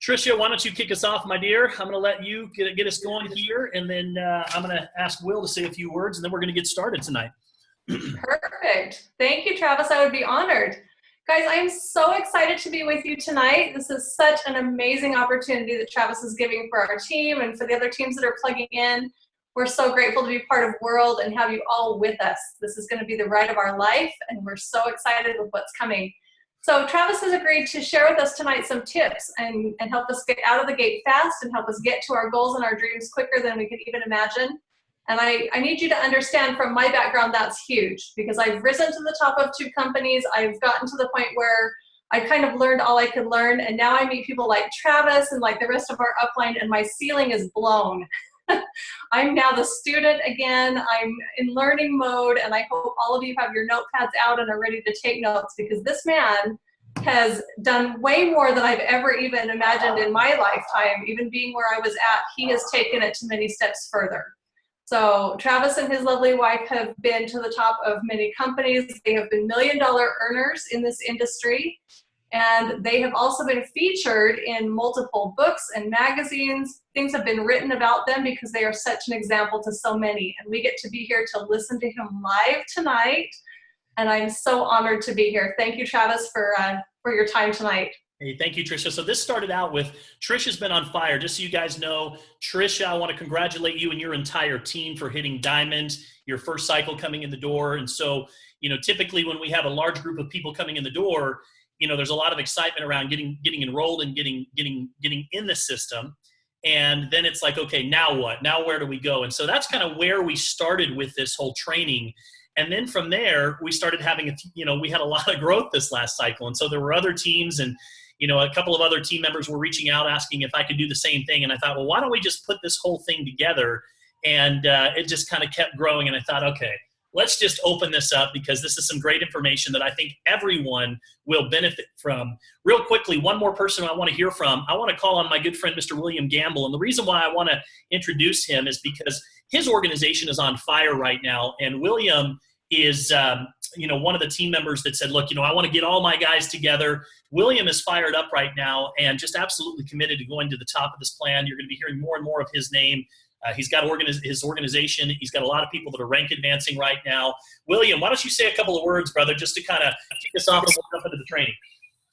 Tricia, why don't you kick us off, my dear? I'm going to let you get us going here, and then I'm going to ask Will to say a few words, and then we're going to get started tonight. Perfect. Thank you, Travis. I would be honored. Guys, I am so excited to be with you tonight. This is such an amazing opportunity that Travis is giving for our team and for the other teams that are plugging in. We're so grateful to be part of World and have you all with us. This is going to be the ride of our life, and we're so excited with what's coming. So Travis has agreed to share with us tonight some tips and help us get out of the gate fast and help us get to our goals and our dreams quicker than we could even imagine. And I need you to understand from my background that's huge, because I've risen to the top of 2 companies. I've gotten to the point where I kind of learned all I could learn, and now I meet people like Travis and like the rest of our upline, and my ceiling is blown. I'm now the student again. I'm in learning mode, and I hope all of you have your notepads out and are ready to take notes, because this man has done way more than I've ever even imagined in my lifetime. Even being where I was at, he has taken it to many steps further. So Travis and his lovely wife have been to the top of many companies. They have been million-dollar earners in this industry. And they have also been featured in multiple books and magazines. Things have been written about them because they are such an example to so many. And we get to be here to listen to him live tonight. And I'm so honored to be here. Thank you, Travis, for your time tonight. Hey, thank you, Tricia. So this started out with, Tricia's been on fire. Just so you guys know, Tricia, I want to congratulate you and your entire team for hitting diamond, your first cycle coming in the door. And so, typically when we have a large group of people coming in the door, there's a lot of excitement around getting enrolled and getting in the system. And then it's like, okay, now what? Now where do we go? And so that's kind of where we started with this whole training. And then from there, we started having, we had a lot of growth this last cycle. And so there were other teams, and a couple of other team members were reaching out asking if I could do the same thing. And I thought, well, why don't we just put this whole thing together? And it just kind of kept growing. And I thought, okay, let's just open this up, because this is some great information that I think everyone will benefit from. Real quickly, one more person I want to hear from. I want to call on my good friend, Mr. William Gamble. And the reason why I want to introduce him is because his organization is on fire right now. And William is, one of the team members that said, look, I want to get all my guys together. William is fired up right now and just absolutely committed to going to the top of this plan. You're going to be hearing more and more of his name. He's got his organization. He's got a lot of people that are rank advancing right now. William, why don't you say a couple of words, brother, just to kind of kick us off and we'll jump into the training.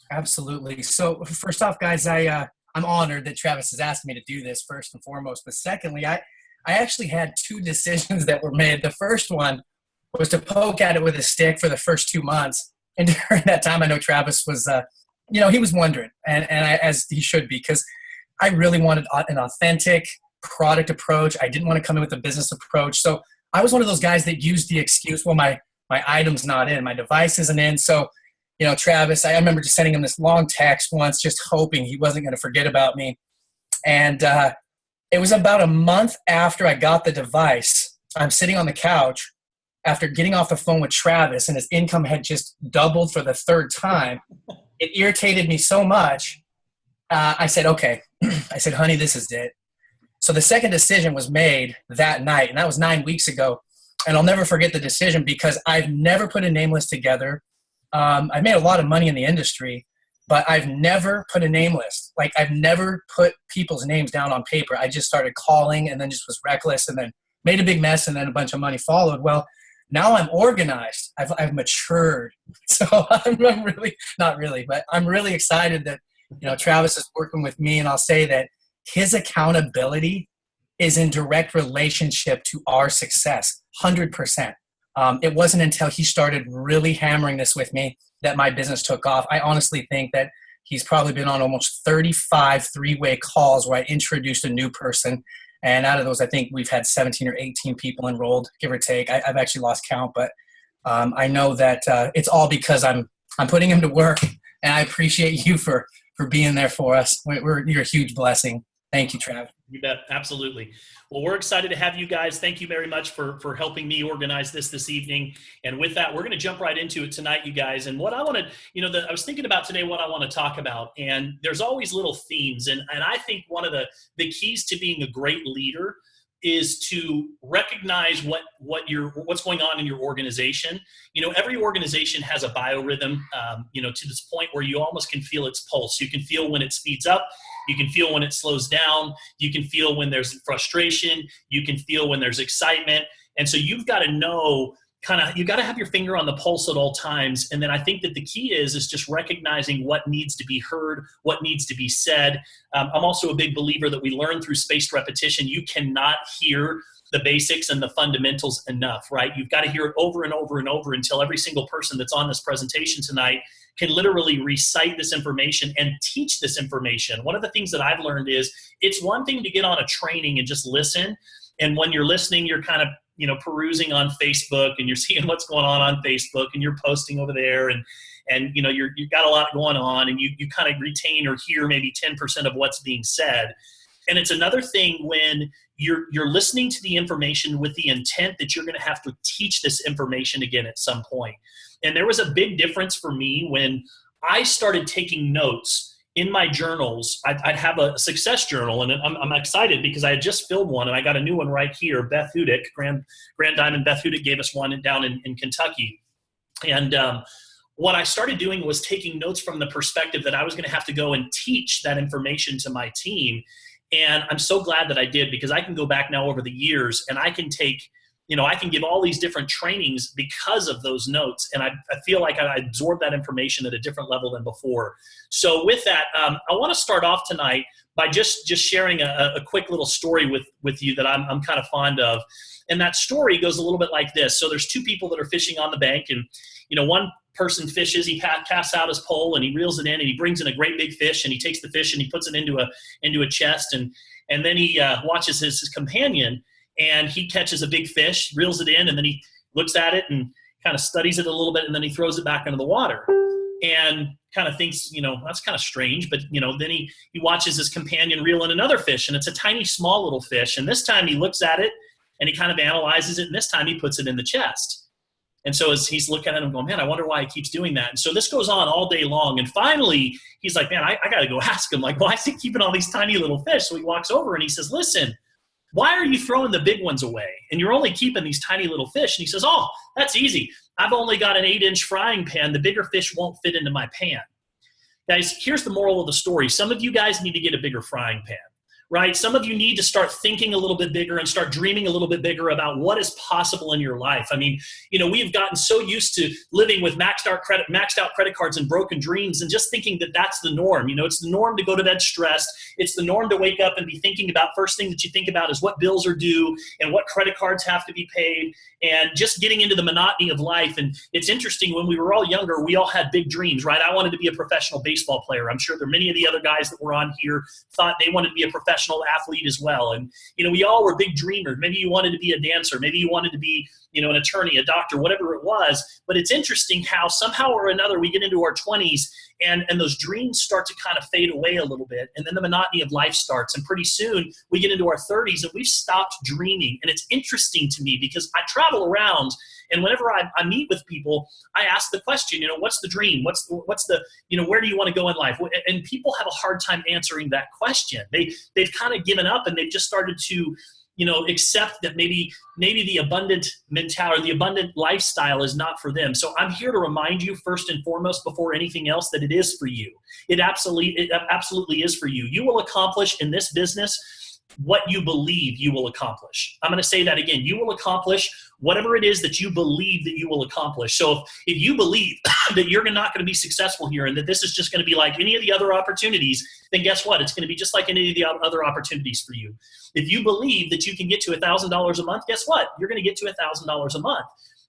Absolutely. So first off, guys, I'm honored that Travis has asked me to do this, first and foremost. But secondly, I actually had 2 decisions that were made. The first one was to poke at it with a stick for the first 2 months. And during that time, I know Travis was, he was wondering, and as he should be, because I really wanted an authentic product approach. I didn't want to come in with a business approach. So I was one of those guys that used the excuse, well, my item's not in, my device isn't in. So, Travis, I remember just sending him this long text once, just hoping he wasn't going to forget about me. And it was about a month after I got the device. I'm sitting on the couch after getting off the phone with Travis, and his income had just doubled for the 3rd time. It irritated me so much. I said, okay. I said, honey, this is it. So the second decision was made that night, and that was 9 weeks ago. And I'll never forget the decision, because I've never put a name list together. I've made a lot of money in the industry, but I've never put a name list. Like, I've never put people's names down on paper. I just started calling and then just was reckless and then made a big mess, and then a bunch of money followed. Well, now I'm organized. I've matured. So I'm really, not really, but I'm really excited that, Travis is working with me, and I'll say that his accountability is in direct relationship to our success, 100%. It wasn't until he started really hammering this with me that my business took off. I honestly think that he's probably been on almost 35 3-way calls where I introduced a new person. And out of those, I think we've had 17 or 18 people enrolled, give or take. I've actually lost count, but I know that it's all because I'm putting him to work, and I appreciate you for being there for us. You're a huge blessing. Thank you, Trav. You bet. Absolutely. Well, we're excited to have you guys. Thank you very much for helping me organize this evening. And with that, we're going to jump right into it tonight, you guys. And what I want to, I was thinking about today what I want to talk about. And there's always little themes. And I think one of the keys to being a great leader is to recognize what's going on in your organization. Every organization has a biorhythm, to this point where you almost can feel its pulse. You can feel when it speeds up. You can feel when it slows down. You can feel when there's frustration. You can feel when there's excitement. And so you've got to know you got to have your finger on the pulse at all times. And then I think that the key is just recognizing what needs to be heard, what needs to be said. I'm also a big believer that we learn through spaced repetition. You cannot hear the basics and the fundamentals enough, right? You've got to hear it over and over and over until every single person that's on this presentation tonight can literally recite this information and teach this information. One of the things that I've learned is it's one thing to get on a training and just listen. And when you're listening, you're kind of perusing on Facebook and you're seeing what's going on Facebook and you're posting over there and you've got a lot going on and you kind of retain or hear maybe 10% of what's being said. And it's another thing when you're listening to the information with the intent that you're going to have to teach this information again at some point. And there was a big difference for me when I started taking notes in my journals. I'd have a success journal, and I'm excited because I had just filled one, and I got a new one right here. Beth Hudick, Grand Diamond Beth Hudick gave us one down in Kentucky. And what I started doing was taking notes from the perspective that I was going to have to go and teach that information to my team. And I'm so glad that I did, because I can go back now over the years and I can take, I can give all these different trainings because of those notes. And I feel like I absorb that information at a different level than before. So with that, I want to start off tonight by just sharing a quick little story with you that I'm kind of fond of. And that story goes a little bit like this. So there's two people that are fishing on the bank, and, one person fishes, he casts out his pole and he reels it in and he brings in a great big fish, and he takes the fish and he puts it into a chest. And then he watches his companion, and he catches a big fish, reels it in, and then he looks at it and kind of studies it a little bit, and then he throws it back into the water and kind of thinks, that's kind of strange. But, then he watches his companion reel in another fish, and it's a tiny, small little fish. And this time he looks at it and he kind of analyzes it, and this time he puts it in the chest. And so as he's looking at him going, man, I wonder why he keeps doing that. And so this goes on all day long. And finally, he's like, man, I got to go ask him, why is he keeping all these tiny little fish? So he walks over and he says, listen, why are you throwing the big ones away? And you're only keeping these tiny little fish. And he says, oh, that's easy. I've only got an 8-inch frying pan. The bigger fish won't fit into my pan. Guys, here's the moral of the story. Some of you guys need to get a bigger frying pan, right? Some of you need to start thinking a little bit bigger and start dreaming a little bit bigger about what is possible in your life. I mean, we have gotten so used to living with maxed out credit cards and broken dreams, and just thinking that that's the norm. It's the norm to go to bed stressed. It's the norm to wake up and be thinking about, first thing that you think about is what bills are due and what credit cards have to be paid, and just getting into the monotony of life. And it's interesting, when we were all younger, we all had big dreams, right? I wanted to be a professional baseball player. I'm sure there are many of the other guys that were on here thought they wanted to be a professional athlete as well. And, we all were big dreamers. Maybe you wanted to be a dancer. Maybe you wanted to be, an attorney, a doctor, whatever it was. But it's interesting how somehow or another we get into our 20s and those dreams start to kind of fade away a little bit. And then the monotony of life starts. And pretty soon we get into our 30s and we've stopped dreaming. And it's interesting to me because I travel around, and whenever I meet with people, I ask the question, what's the dream? What's the where do you want to go in life? And people have a hard time answering that question. They've kind of given up, and they've just started to, accept that maybe the abundant mentality or the abundant lifestyle is not for them. So I'm here to remind you, first and foremost, before anything else, that it is for you. It absolutely is for you. You will accomplish in this business what you believe you will accomplish. I'm going to say that again. You will accomplish whatever it is that you believe that you will accomplish. So if you believe that you're not going to be successful here and that this is just going to be like any of the other opportunities, then guess what? It's going to be just like any of the other opportunities for you. If you believe that you can get to $1,000 a month, guess what? You're going to get to $1,000 a month.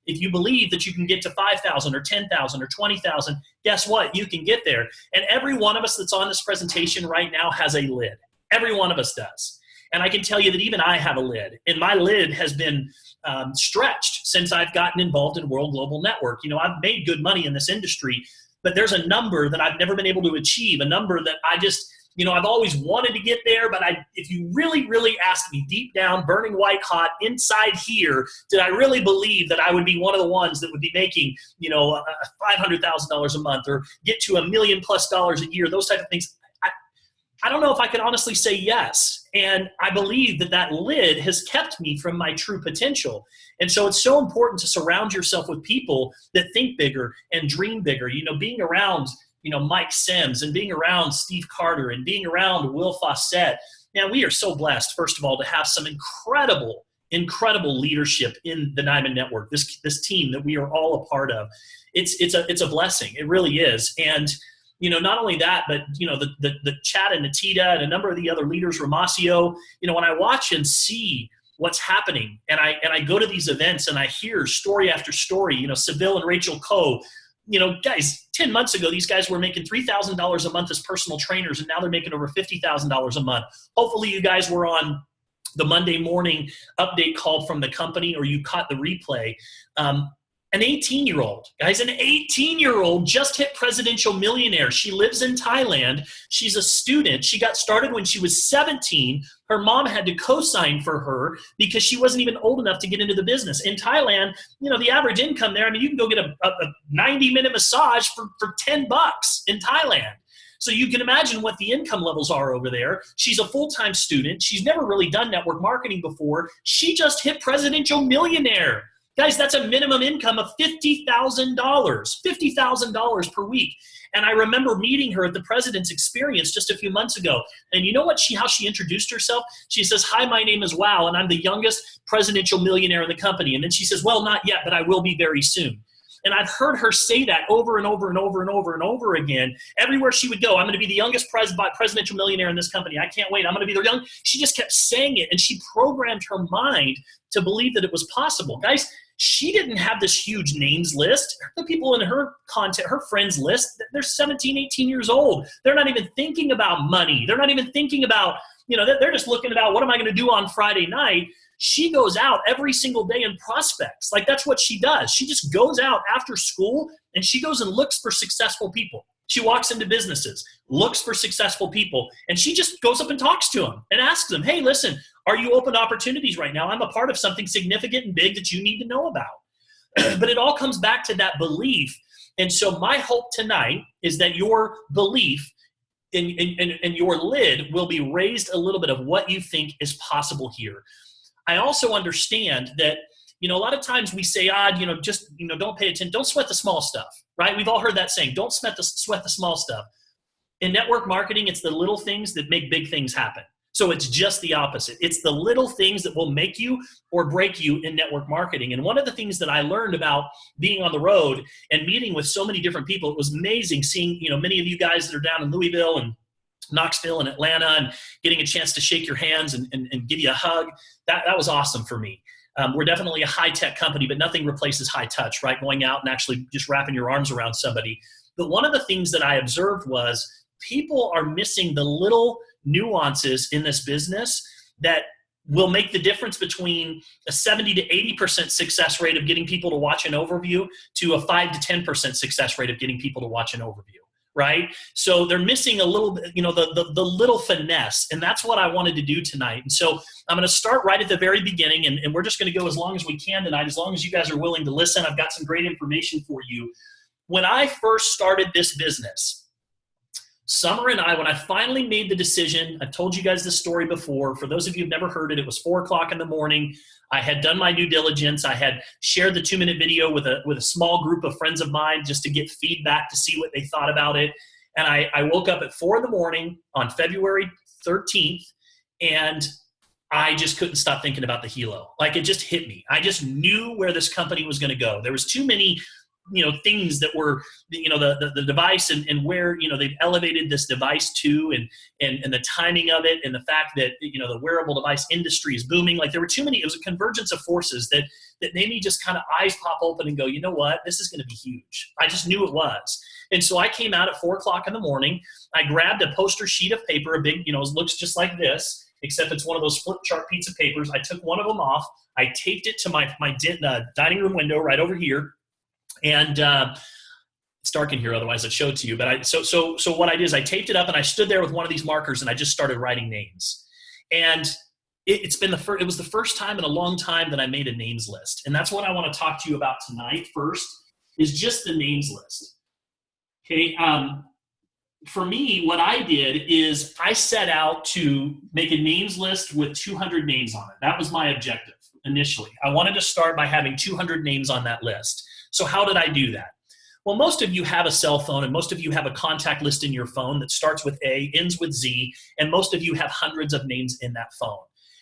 If you believe that you can get to 5,000 or 10,000 or 20,000, guess what? You can get there. And every one of us that's on this presentation right now has a lid. Every one of us does. And I can tell you that even I have a lid. And my lid has been stretched since I've gotten involved in World Global Network. I've made good money in this industry, but there's a number that I've never been able to achieve, a number that I just, I've always wanted to get there, but if you really, really ask me deep down, burning white hot inside here, did I really believe that I would be one of the ones that would be making, $500,000 a month or get to $1 million+ a year, those type of things? I don't know if I could honestly say yes. And I believe that lid has kept me from my true potential. And so it's so important to surround yourself with people that think bigger and dream bigger. Being around Mike Sims and being around Steve Carter and being around Will Fawcett. Man, we are so blessed, first of all, to have some incredible leadership in the Diamond Network, this team that we are all a part of. It's a blessing. It really is. And, not only that, but, the Chad and Natita and a number of the other leaders, Ramasio, when I watch and see what's happening and I go to these events and I hear story after story, Seville and Rachel Coe, guys, 10 months ago, these guys were making $3,000 a month as personal trainers, and now they're making over $50,000 a month. Hopefully you guys were on the Monday morning update call from the company, or you caught the replay. An 18-year-old, guys, an 18-year-old just hit presidential millionaire. She lives in Thailand. She's a student. She got started when she was 17. Her mom had to co-sign for her because she wasn't even old enough to get into the business. In Thailand, the average income there, you can go get a 90-minute massage for $10 in Thailand. So you can imagine what the income levels are over there. She's a full-time student. She's never really done network marketing before. She just hit presidential millionaire. Guys, that's a minimum income of $50,000 per week. And I remember meeting her at the President's Experience just a few months ago. And you know how she introduced herself? She says, "Hi, my name is Wow, and I'm the youngest presidential millionaire in the company." And then she says, "Well, not yet, but I will be very soon." And I've heard her say that over and over and over and over and over again. Everywhere she would go, "I'm going to be the youngest presidential millionaire in this company. I can't wait. I'm going to be the young." She just kept saying it, and she programmed her mind to believe that it was possible. Guys, she didn't have this huge names list. The people in her content, her friends list, they're 17, 18 years old. They're not even thinking about money. They're not even thinking about, they're just looking about, what am I going to do on Friday night? She goes out every single day and prospects. Like, that's what she does. She just goes out after school and she goes and looks for successful people. She walks into businesses, looks for successful people, and she just goes up and talks to them and asks them, "Hey, listen, are you open to opportunities right now? I'm a part of something significant and big that you need to know about." But it all comes back to that belief. And so my hope tonight is that your belief in your lid will be raised a little bit of what you think is possible here. I also understand that, a lot of times we say, don't pay attention, don't sweat the small stuff, right? We've all heard that saying, don't sweat the small stuff. In network marketing, it's the little things that make big things happen. So it's just the opposite. It's the little things that will make you or break you in network marketing. And one of the things that I learned about being on the road and meeting with so many different people, it was amazing seeing, many of you guys that are down in Louisville and Knoxville and Atlanta and getting a chance to shake your hands and give you a hug. That was awesome for me. We're definitely a high-tech company, but nothing replaces high touch, right? Going out and actually just wrapping your arms around somebody. But one of the things that I observed was people are missing the little nuances in this business that will make the difference between a 70 to 80% success rate of getting people to watch an overview to a 5 to 10% success rate of getting people to watch an overview. Right? So they're missing a little bit, the little finesse. And that's what I wanted to do tonight. And so I'm going to start right at the very beginning, and we're just going to go as long as we can tonight, as long as you guys are willing to listen. I've got some great information for you. When I first started this business, Summer and I, when I finally made the decision, I've told you guys this story before. For those of you who've never heard it, it was 4 o'clock in the morning. I had done my due diligence. I had shared the 2-minute video with a small group of friends of mine just to get feedback to see what they thought about it. And I woke up at 4 in the morning on February 13th, and I just couldn't stop thinking about the helo. Like, it just hit me. I just knew where this company was going to go. There was too many things that were, the device and where, they've elevated this device to and the timing of it and the fact that, the wearable device industry is booming. Like, there were too many, it was a convergence of forces that made me just kind of eyes pop open and go, you know what, this is going to be huge. I just knew it was. And so I came out at 4 o'clock in the morning. I grabbed a poster sheet of paper, a big, it looks just like this, except it's one of those flip chart pizza papers. I took one of them off. I taped it to my dining room window right over here. And it's dark in here, otherwise I'd show it to you. But so what I did is I taped it up and I stood there with one of these markers and I just started writing names. And it was the first time in a long time that I made a names list. And that's what I want to talk to you about tonight first, is just the names list. Okay. For me, what I did is I set out to make a names list with 200 names on it. That was my objective initially. I wanted to start by having 200 names on that list. So how did I do that? Well, most of you have a cell phone, and most of you have a contact list in your phone that starts with A, ends with Z, and most of you have hundreds of names in that phone.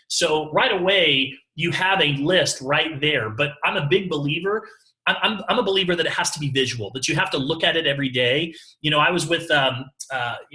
So right away, you have a list right there. But I'm a big believer. I'm a believer that it has to be visual, that you have to look at it every day. You know, I was with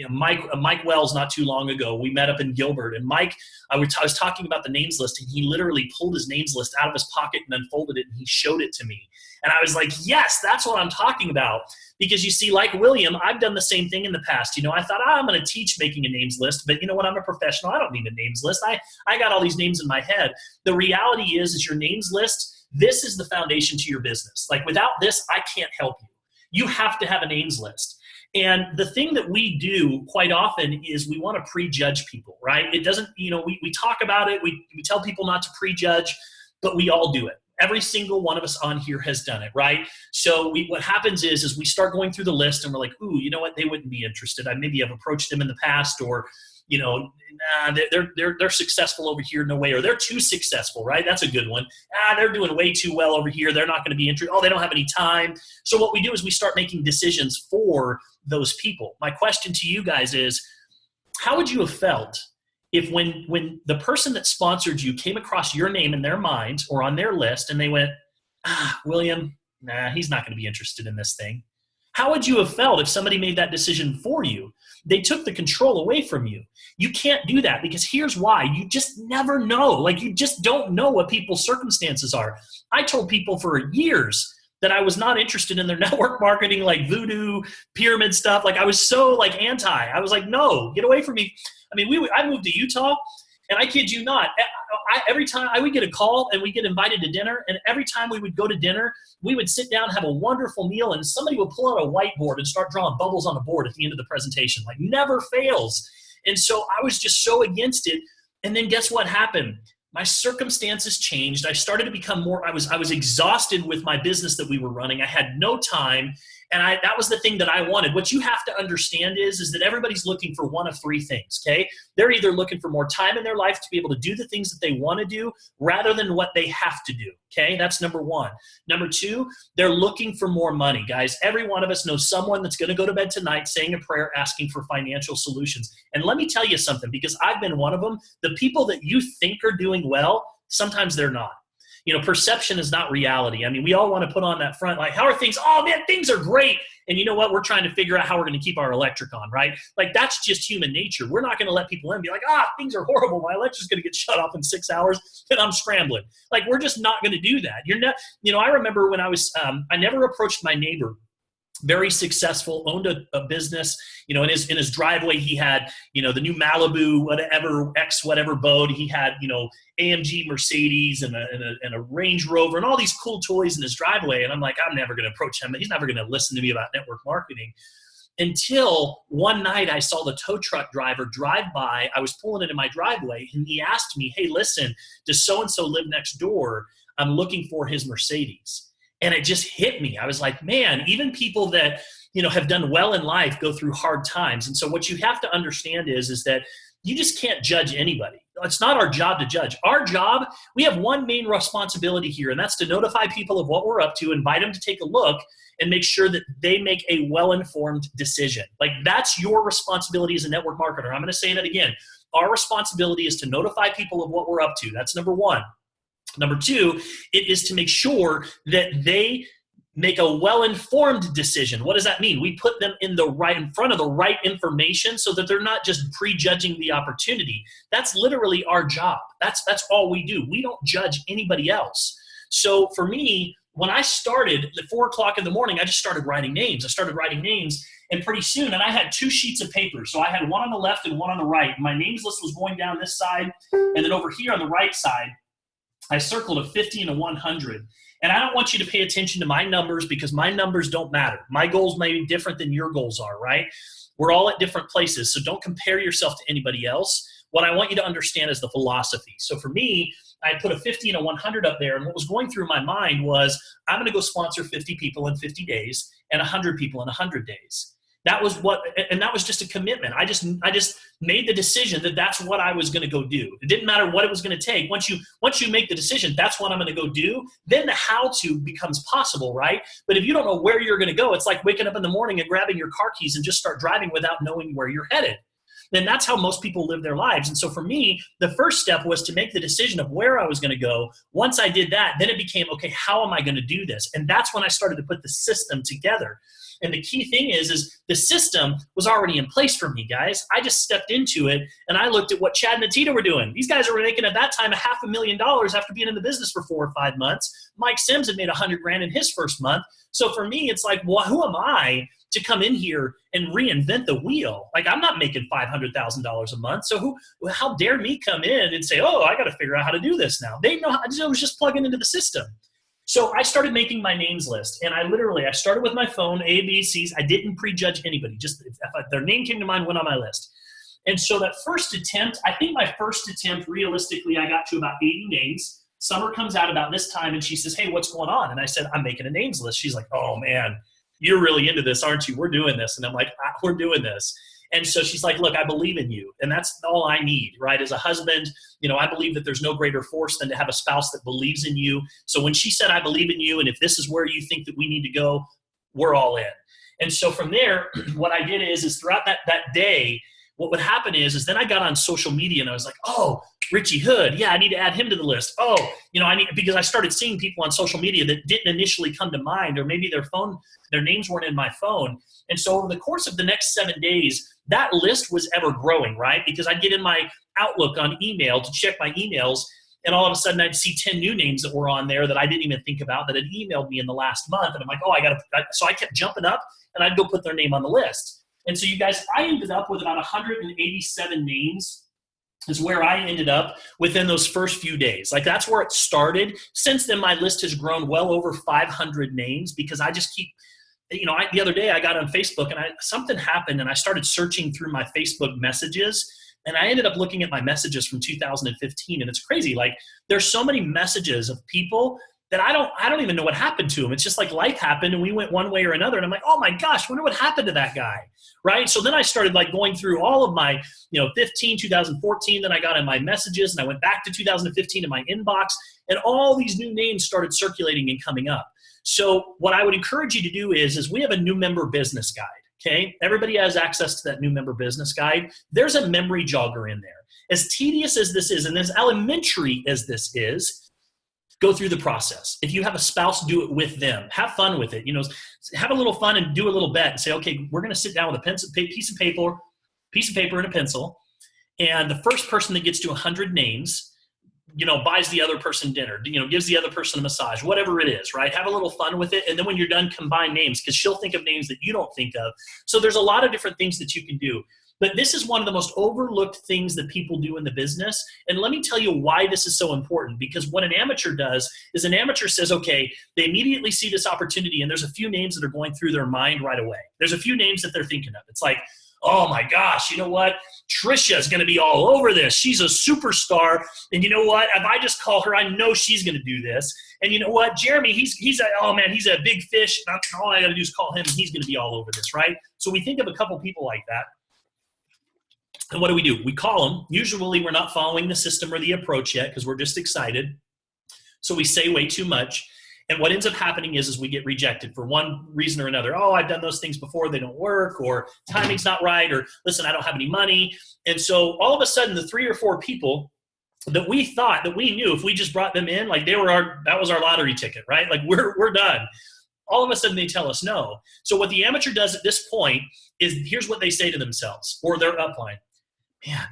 Mike Wells not too long ago. We met up in Gilbert, and Mike, I was talking about the names list, and he literally pulled his names list out of his pocket and unfolded it, and he showed it to me. And I was like, yes, that's what I'm talking about. Because you see, like William, I've done the same thing in the past. You know, I thought, I'm going to teach making a names list, but you know what? I'm a professional. I don't need a names list. I got all these names in my head. The reality is your names list, this is the foundation to your business. Like without this, I can't help you. You have to have a names list. And the thing that we do quite often is we want to prejudge people, right? It doesn't, you know, we talk about it. We tell people not to prejudge, but we all do it. Every single one of us on here has done it, right? So what happens is we start going through the list and we're like, ooh, you know what? They wouldn't be interested. I maybe have approached them in the past, or, you know, nah, they're successful over here, no way. Or they're too successful, right? That's a good one. They're doing way too well over here. They're not going to be interested. Oh, they don't have any time. So what we do is we start making decisions for those people. My question to you guys is, how would you have felt if when the person that sponsored you came across your name in their mind or on their list and they went, William, nah, he's not going to be interested in this thing? How would you have felt if somebody made that decision for you? They took the control away from you. You can't do that, because here's why. You just never know. Like, you just don't know what people's circumstances are. I told people for years that I was not interested in their network marketing, like voodoo, pyramid stuff. Like, I was so like anti. I was like, no, get away from me. I mean, I moved to Utah, and I kid you not, every time I would get a call and we'd get invited to dinner, and every time we would go to dinner, we would sit down, have a wonderful meal, and somebody would pull out a whiteboard and start drawing bubbles on the board at the end of the presentation. Like, never fails. And so I was just so against it. And then guess what happened? My circumstances changed. I started to become more, I was exhausted with my business that we were running. I had no time. And that was the thing that I wanted. What you have to understand is that everybody's looking for one of three things, okay? They're either looking for more time in their life to be able to do the things that they want to do rather than what they have to do, okay? That's number one. Number two, they're looking for more money. Guys, every one of us knows someone that's going to go to bed tonight saying a prayer asking for financial solutions. And let me tell you something, because I've been one of them. The people that you think are doing well, sometimes they're not. You know, perception is not reality. I mean, we all want to put on that front, like, how are things? Oh, man, things are great. And you know what? We're trying to figure out how we're going to keep our electric on, right? Like, that's just human nature. We're not going to let people in and be like, things are horrible. My electric's going to get shut off in 6 hours and I'm scrambling. Like, we're just not going to do that. You're not, you know, I remember when I was, I never approached my neighbor. Very successful, owned a business, you know, in his driveway, he had, you know, the new Malibu, whatever boat. He had, you know, AMG Mercedes and a Range Rover and all these cool toys in his driveway. And I'm like, I'm never going to approach him. He's never going to listen to me about network marketing. Until one night I saw the tow truck driver drive by. I was pulling into my driveway and he asked me, hey, listen, does so-and-so live next door? I'm looking for his Mercedes. And it just hit me. I was like, man, even people that, you know, have done well in life go through hard times. And so what you have to understand is that you just can't judge anybody. It's not our job to judge. Our job, we have one main responsibility here, and that's to notify people of what we're up to, invite them to take a look, and make sure that they make a well-informed decision. Like, that's your responsibility as a network marketer. I'm going to say that again. Our responsibility is to notify people of what we're up to. That's number one. Number two, it is to make sure that they make a well-informed decision. What does that mean? We put them in front of the right information so that they're not just prejudging the opportunity. That's literally our job. That's all we do. We don't judge anybody else. So for me, when I started at 4 o'clock in the morning, I just started writing names. And pretty soon, and I had 2 sheets of paper. So I had one on the left and one on the right. My names list was going down this side, and then over here on the right side, I circled a 50 and a 100. And I don't want you to pay attention to my numbers, because my numbers don't matter. My goals may be different than your goals are, right? We're all at different places, so don't compare yourself to anybody else. What I want you to understand is the philosophy. So for me, I put a 50 and a 100 up there, and what was going through my mind was, I'm going to go sponsor 50 people in 50 days and 100 people in 100 days. That was and that was just a commitment. I just made the decision that that's what I was going to go do. It didn't matter what it was going to take. Once you make the decision, that's what I'm going to go do, then the how to becomes possible, right? But if you don't know where you're going to go, it's like waking up in the morning and grabbing your car keys and just start driving without knowing where you're headed. Then that's how most people live their lives. And so for me, the first step was to make the decision of where I was going to go. Once I did that, then it became, okay, how am I going to do this? And that's when I started to put the system together. And the key thing is the system was already in place for me, guys. I just stepped into it, and I looked at what Chad and Atita were doing. These guys were making at that time $500,000 after being in the business for 4 or 5 months. Mike Sims had made $100,000 in his first month. So for me, it's like, well, who am I to come in here and reinvent the wheel? Like, I'm not making $500,000 a month. So how dare me come in and say, oh, I got to figure out how to do this now. They know I was just plugging into the system. So I started making my names list, and I started with my phone, A, B, C's. I didn't prejudge anybody. Just if their name came to mind, went on my list. And so that first attempt, I think my first attempt, realistically, I got to about 80 names. Summer comes out about this time, and she says, hey, what's going on? And I said, I'm making a names list. She's like, oh, man, you're really into this, aren't you? We're doing this. And I'm like, we're doing this. And so she's like, look, I believe in you. And that's all I need, right? As a husband, I believe that there's no greater force than to have a spouse that believes in you. So when she said, I believe in you, and if this is where you think that we need to go, we're all in. And so from there, what I did is throughout that day, what would happen is then I got on social media and I was like, oh, Richie Hood. Yeah, I need to add him to the list. Oh, because I started seeing people on social media that didn't initially come to mind, or maybe their names weren't in my phone. And so over the course of the next 7 days, that list was ever growing, right? Because I'd get in my Outlook on email to check my emails, and all of a sudden I'd see 10 new names that were on there that I didn't even think about that had emailed me in the last month. And I'm like, oh, so I kept jumping up and I'd go put their name on the list. And so you guys, I ended up with about 187 names is where I ended up within those first few days. Like, that's where it started. Since then, my list has grown well over 500 names because I just keep, the other day I got on Facebook and something happened and I started searching through my Facebook messages, and I ended up looking at my messages from 2015, and it's crazy. Like, there's so many messages of people that I don't even know what happened to them. It's just like life happened and we went one way or another. And I'm like, oh my gosh, wonder what happened to that guy, right? So then I started like going through all of my, 2014, then I got in my messages and I went back to 2015 in my inbox, and all these new names started circulating and coming up. So what I would encourage you to do is we have a new member business guide, okay? Everybody has access to that new member business guide. There's a memory jogger in there. As tedious as this is and as elementary as this is, go through the process. If you have a spouse, do it with them. Have fun with it. Have a little fun and do a little bet and say, okay, we're going to sit down with a piece of paper and a pencil, and the first person that gets to 100 names, buys the other person dinner, gives the other person a massage, whatever it is, right? Have a little fun with it. And then when you're done, combine names, because she'll think of names that you don't think of. So there's a lot of different things that you can do. But this is one of the most overlooked things that people do in the business. And let me tell you why this is so important. Because what an amateur does is an amateur says, okay, they immediately see this opportunity, and there's a few names that are going through their mind right away. There's a few names that they're thinking of. It's like, oh my gosh, you know what? Trisha is going to be all over this. She's a superstar. And you know what? If I just call her, I know she's going to do this. And you know what? Jeremy, he's a big fish. And all I got to do is call him, and he's going to be all over this, right? So we think of a couple people like that. And what do? We call them. Usually we're not following the system or the approach yet because we're just excited. So we say way too much. And what ends up happening is we get rejected for one reason or another. Oh, I've done those things before. They don't work, or timing's not right, or listen, I don't have any money. And so all of a sudden, the 3 or 4 people that we thought, that we knew if we just brought them in, like that was our lottery ticket, right? Like we're done. All of a sudden they tell us no. So what the amateur does at this point is, here's what they say to themselves or their upline. Man,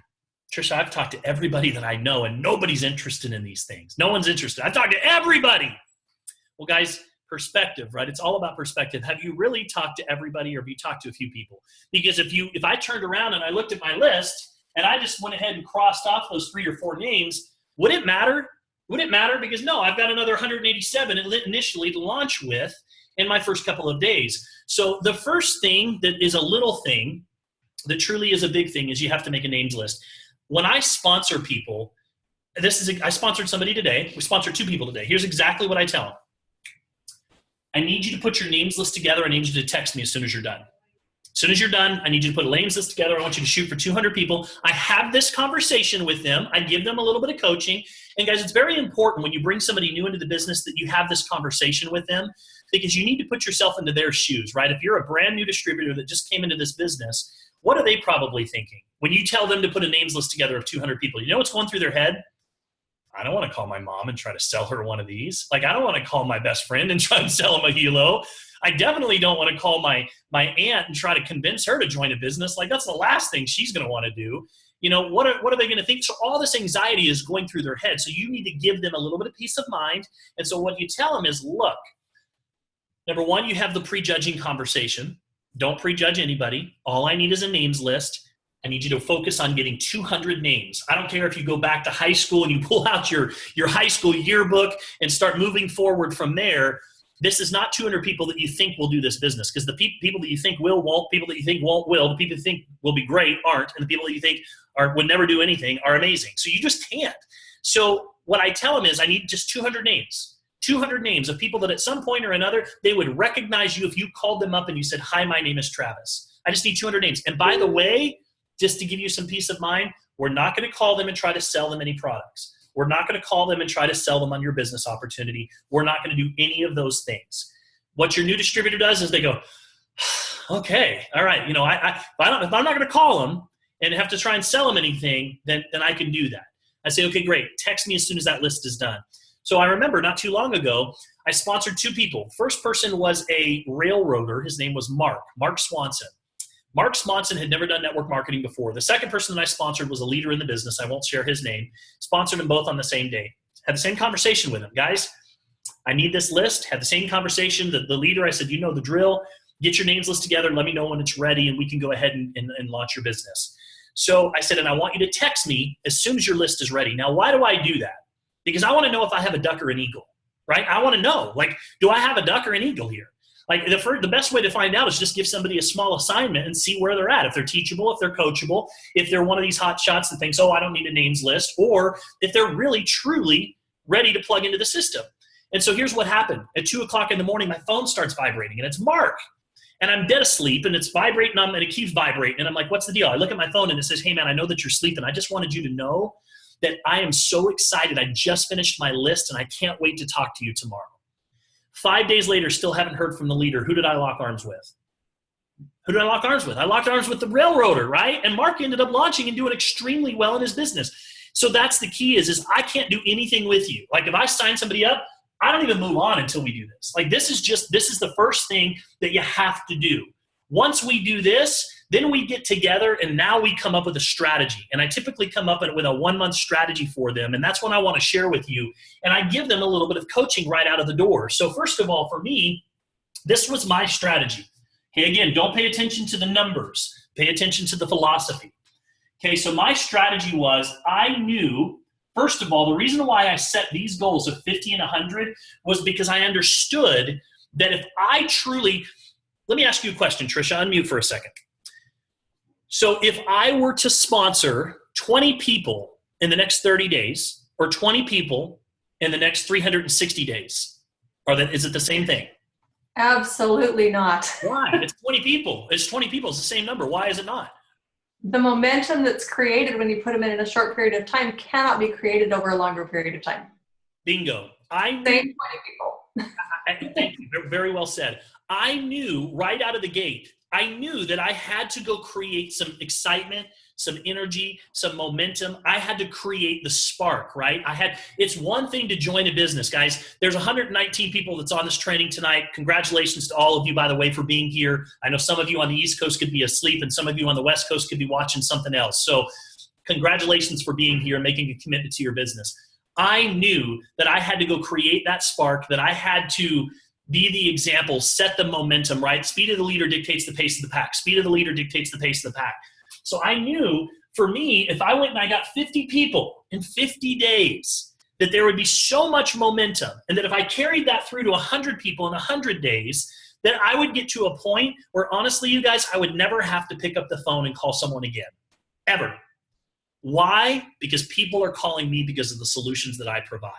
Trisha, I've talked to everybody that I know, and nobody's interested in these things. No one's interested. I've talked to everybody. Well, guys, perspective, right? It's all about perspective. Have you really talked to everybody, or have you talked to a few people? Because if I turned around and I looked at my list and I just went ahead and crossed off those 3 or 4 names, would it matter? Would it matter? Because no, I've got another 187 initially to launch with in my first couple of days. So the first thing that is a little thing that truly is a big thing is you have to make a names list. When I sponsor people, I sponsored somebody today. We sponsored 2 people today. Here's exactly what I tell them. I need you to put your names list together. I need you to text me as soon as you're done. As soon as you're done, I need you to put a names list together. I want you to shoot for 200 people. I have this conversation with them. I give them a little bit of coaching. And guys, it's very important when you bring somebody new into the business that you have this conversation with them, because you need to put yourself into their shoes, right? If you're a brand new distributor that just came into this business, what are they probably thinking? When you tell them to put a names list together of 200 people, you know what's going through their head? I don't want to call my mom and try to sell her one of these. Like, I don't want to call my best friend and try and sell him a helo. I definitely don't want to call my aunt and try to convince her to join a business. Like, that's the last thing she's going to want to do. You know, what are they going to think? So all this anxiety is going through their head. So you need to give them a little bit of peace of mind. And so what you tell them is, look, number one, you have the prejudging conversation. Don't prejudge anybody. All I need is a names list. I need you to focus on getting 200 names. I don't care if you go back to high school and you pull out your high school yearbook and start moving forward from there. This is not 200 people that you think will do this business, because the people that you think will, won't, people that you think won't, will, the people you think will be great aren't, and the people that you think would never do anything are amazing. So you just can't. So what I tell them is, I need just 200 names. 200 names of people that at some point or another, they would recognize you if you called them up and you said, hi, my name is Travis. I just need 200 names. And by the way, just to give you some peace of mind, we're not going to call them and try to sell them any products. We're not going to call them and try to sell them on your business opportunity. We're not going to do any of those things. What your new distributor does is they go, okay, all right, you know, if I'm not going to call them and have to try and sell them anything, then I can do that. I say, okay, great. Text me as soon as that list is done. So I remember not too long ago, I sponsored 2 people. First person was a railroader. His name was Mark Swanson. Mark Swanson had never done network marketing before. The second person that I sponsored was a leader in the business. I won't share his name. Sponsored them both on the same day. Had the same conversation with them. Guys, I need this list. Had the same conversation. The leader, I said, you know the drill. Get your names list together. Let me know when it's ready, and we can go ahead and launch your business. So I said, and I want you to text me as soon as your list is ready. Now, why do I do that? Because I want to know if I have a duck or an eagle, right? I want to know, like, do I have a duck or an eagle here? Like, the best way to find out is just give somebody a small assignment and see where they're at. If they're teachable, if they're coachable, if they're one of these hot shots that thinks, oh, I don't need a names list, or if they're really, truly ready to plug into the system. And so here's what happened. At 2 o'clock in the morning, my phone starts vibrating, and it's Mark. And I'm dead asleep, and it's vibrating, and it keeps vibrating. And I'm like, what's the deal? I look at my phone, and it says, hey, man, I know that you're sleeping. I just wanted you to know that I am so excited. I just finished my list, and I can't wait to talk to you tomorrow. 5 days later, still haven't heard from the leader. Who did I lock arms with? Who did I lock arms with? I locked arms with the railroader, right? And Mark ended up launching and doing extremely well in his business. So that's the key is I can't do anything with you. Like, if I sign somebody up, I don't even move on until we do this. Like, this is the first thing that you have to do. Once we do this, then we get together and now we come up with a strategy. And I typically come up with a 1-month strategy for them. And that's what I want to share with you. And I give them a little bit of coaching right out of the door. So first of all, for me, this was my strategy. Okay, again, don't pay attention to the numbers. Pay attention to the philosophy. Okay, so my strategy was I knew, first of all, the reason why I set these goals of 50 and 100 was because I understood that if I truly, let me ask you a question, Trisha, unmute for a second. So if I were to sponsor 20 people in the next 30 days or 20 people in the next 360 days, is it the same thing? Absolutely not. Why? It's 20 people. It's 20 people. It's the same number. Why is it not? The momentum that's created when you put them in a short period of time cannot be created over a longer period of time. Bingo. Same 20 people. Thank you. Very well said. I knew right out of the gate, I knew that I had to go create some excitement, some energy, some momentum. I had to create the spark, right? It's one thing to join a business, guys. There's 119 people that's on this training tonight. Congratulations to all of you, by the way, for being here. I know some of you on the East Coast could be asleep and some of you on the West Coast could be watching something else. So congratulations for being here and making a commitment to your business. I knew that I had to go create that spark, that I had to be the example, set the momentum, right? Speed of the leader dictates the pace of the pack. Speed of the leader dictates the pace of the pack. So I knew for me, if I went and I got 50 people in 50 days, that there would be so much momentum. And that if I carried that through to 100 people in 100 days, that I would get to a point where honestly, you guys, I would never have to pick up the phone and call someone again, ever. Why? Because people are calling me because of the solutions that I provide.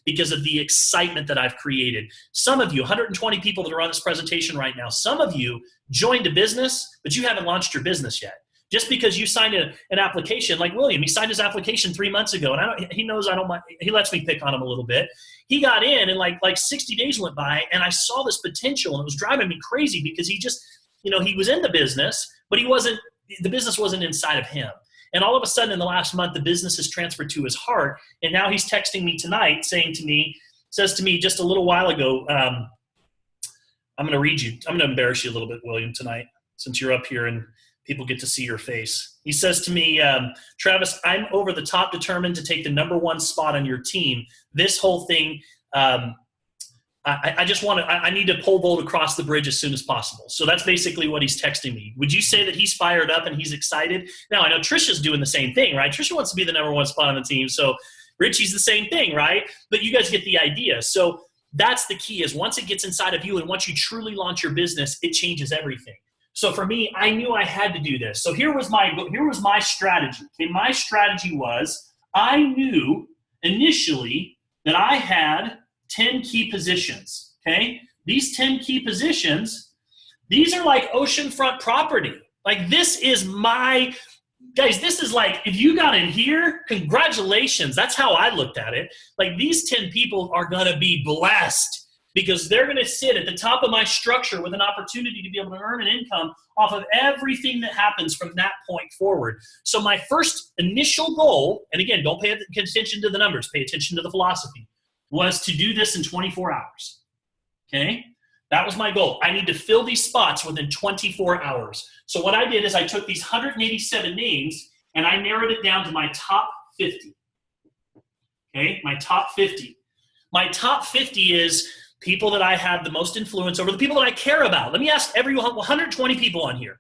because of the excitement that I've created. Some of you, 120 people that are on this presentation right now, some of you joined a business, but you haven't launched your business yet. Just because you signed an application, like William, he signed his application 3 months ago, and he knows I don't mind. He lets me pick on him a little bit. He got in, and like 60 days went by, and I saw this potential, and it was driving me crazy because he just, he was in the business, but the business wasn't inside of him. And all of a sudden, in the last month, the business has transferred to his heart, and now he's texting me tonight, says to me just a little while ago, I'm going to read you. I'm going to embarrass you a little bit, William, tonight, since you're up here and people get to see your face. He says to me, Travis, I'm over the top determined to take the #1 spot on your team. This whole thing, I need to pole vault across the bridge as soon as possible. So that's basically what he's texting me. Would you say that he's fired up and he's excited? Now, I know Trisha's doing the same thing, right? Trisha wants to be the #1 spot on the team. So Richie's the same thing, right? But you guys get the idea. So that's the key, is once it gets inside of you and once you truly launch your business, it changes everything. So for me, I knew I had to do this. So here was my strategy. Okay, my strategy was, I knew initially that I had 10 key positions. Okay, these 10 key positions, these are like oceanfront property. Like, this is guys, this is like, if you got in here, congratulations. That's how I looked at it. Like, these 10 people are going to be blessed, because they're going to sit at the top of my structure with an opportunity to be able to earn an income off of everything that happens from that point forward. So my first initial goal, and again, don't pay attention to the numbers, pay attention to the philosophy, was to do this in 24 hours. Okay? That was my goal. I need to fill these spots within 24 hours. So what I did is I took these 187 names and I narrowed it down to my top 50. Okay? My top 50. My top 50 is people that I have the most influence over, the people that I care about. Let me ask everyone, 120 people on here.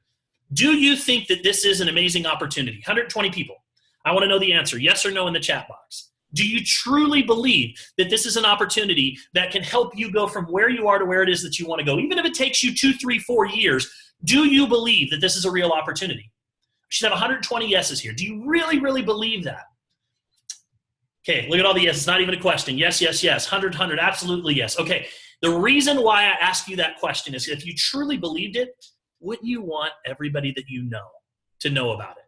Do you think that this is an amazing opportunity? 120 people. I want to know the answer, yes or no, in the chat box. Do you truly believe that this is an opportunity that can help you go from where you are to where it is that you want to go? Even if it takes you 2, 3, 4 years, do you believe that this is a real opportunity? We should have 120 yeses here. Do you really, really believe that? Okay, look at all the yeses. It's not even a question. Yes, yes, yes. 100, absolutely yes. Okay, the reason why I ask you that question is, if you truly believed it, wouldn't you want everybody that you know to know about it?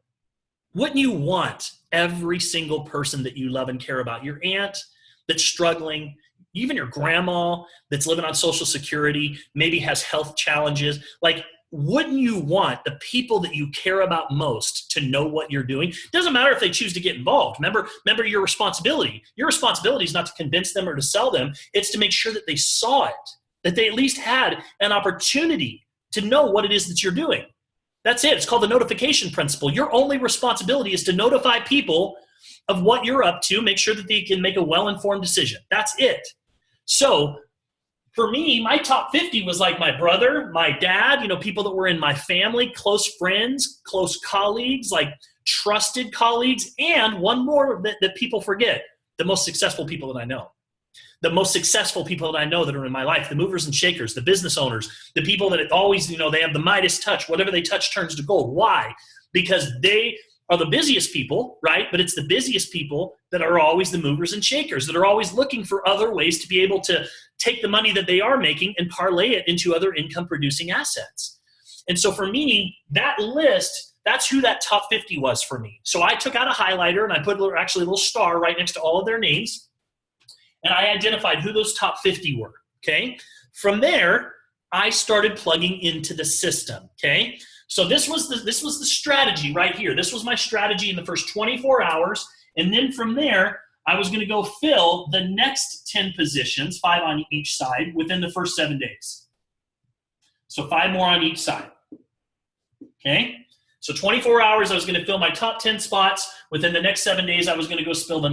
Wouldn't you want every single person that you love and care about, your aunt that's struggling, even your grandma that's living on Social Security, maybe has health challenges, like, wouldn't you want the people that you care about most to know what you're doing? It doesn't matter if they choose to get involved. Remember your responsibility. Your responsibility is not to convince them or to sell them. It's to make sure that they saw it, that they at least had an opportunity to know what it is that you're doing. That's it. It's called the notification principle. Your only responsibility is to notify people of what you're up to, make sure that they can make a well-informed decision. That's it. So for me, my top 50 was like my brother, my dad, people that were in my family, close friends, close colleagues, like trusted colleagues, and one more that people forget, the most successful people that I know. The most successful people that I know that are in my life, the movers and shakers, the business owners, the people that always, they have the Midas touch. Whatever they touch turns to gold. Why? Because they are the busiest people, right? But it's the busiest people that are always the movers and shakers, that are always looking for other ways to be able to take the money that they are making and parlay it into other income-producing assets. And so for me, that list, that's who that top 50 was for me. So I took out a highlighter and I put actually a little star right next to all of their names, and I identified who those top 50 were, okay? From there, I started plugging into the system, okay? So this was the strategy right here. This was my strategy in the first 24 hours. And then from there, I was going to go fill the next 10 positions, 5 on each side, within the first 7 days. So 5 more on each side. Okay? So 24 hours, I was going to fill my top 10 spots. Within the next 7 days, I was going to go fill the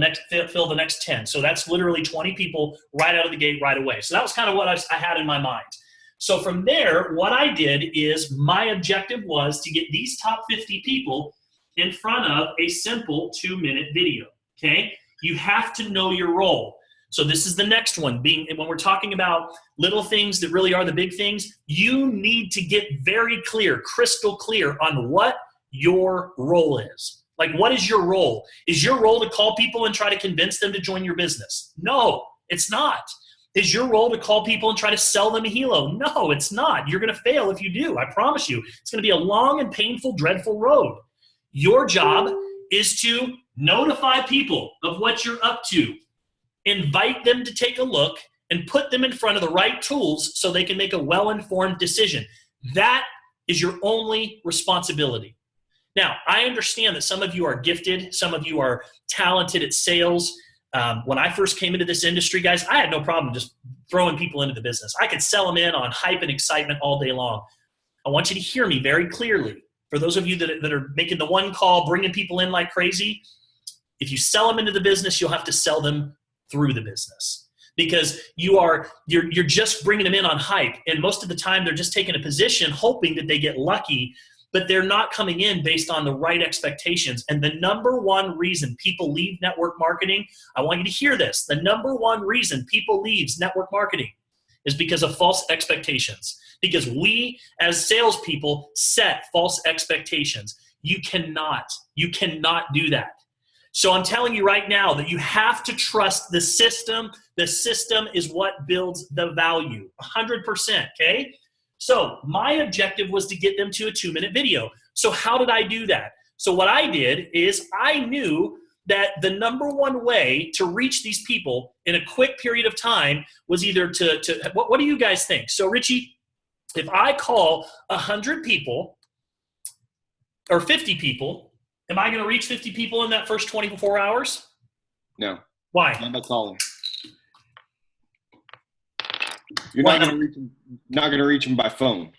next 10. So that's literally 20 people right out of the gate right away. So that was kind of what I had in my mind. So from there, what I did is my objective was to get these top 50 people in front of a simple 2-minute video, okay? You have to know your role. So this is the next one. When we're talking about little things that really are the big things, you need to get very clear, crystal clear on what your role is. Like, what is your role? Is your role to call people and try to convince them to join your business? No, it's not. Is your role to call people and try to sell them a helo? No, it's not. You're going to fail if you do. I promise you. It's going to be a long and painful, dreadful road. Your job is to notify people of what you're up to, invite them to take a look, and put them in front of the right tools so they can make a well-informed decision. That is your only responsibility. Now, I understand that some of you are gifted. Some of you are talented at sales. When I first came into this industry, guys, I had no problem just throwing people into the business. I could sell them in on hype and excitement all day long. I want you to hear me very clearly. For those of you that are making the one call, bringing people in like crazy, if you sell them into the business, you'll have to sell them through the business. Because you're just bringing them in on hype. And most of the time, they're just taking a position hoping that they get lucky, but they're not coming in based on the right expectations. And the number one reason people leave network marketing, I want you to hear this. The number one reason people leave network marketing is because of false expectations. Because we, as salespeople, set false expectations. You cannot do that. So I'm telling you right now that you have to trust the system. The system is what builds the value, 100%, okay? So my objective was to get them to a 2-minute video. So how did I do that? So what I did is I knew that the number one way to reach these people in a quick period of time was either what do you guys think? So Richie, if I call 100 people or 50 people, am I going to reach 50 people in that first 24 hours? No. Why? Not by calling. You're not going to reach them by phone.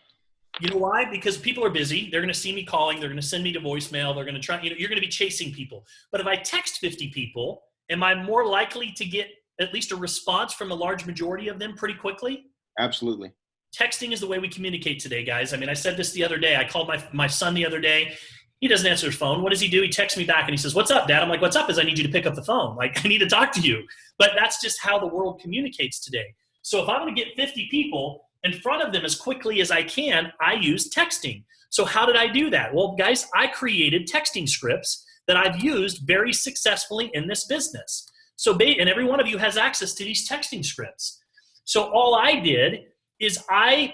You know why? Because people are busy. They're going to see me calling. They're going to send me to voicemail. They're going to try. You're going to be chasing people. But if I text 50 people, am I more likely to get at least a response from a large majority of them pretty quickly? Absolutely. Texting is the way we communicate today, guys. I mean, I said this the other day. I called my son the other day. He doesn't answer his phone. What does he do? He texts me back and he says, "What's up, Dad?" I'm like, "What's up is I need you to pick up the phone. Like, I need to talk to you." But that's just how the world communicates today. So if I'm going to get 50 people in front of them as quickly as I can, I use texting. So how did I do that? Well, guys, I created texting scripts that I've used very successfully in this business. And every one of you has access to these texting scripts. So all I did is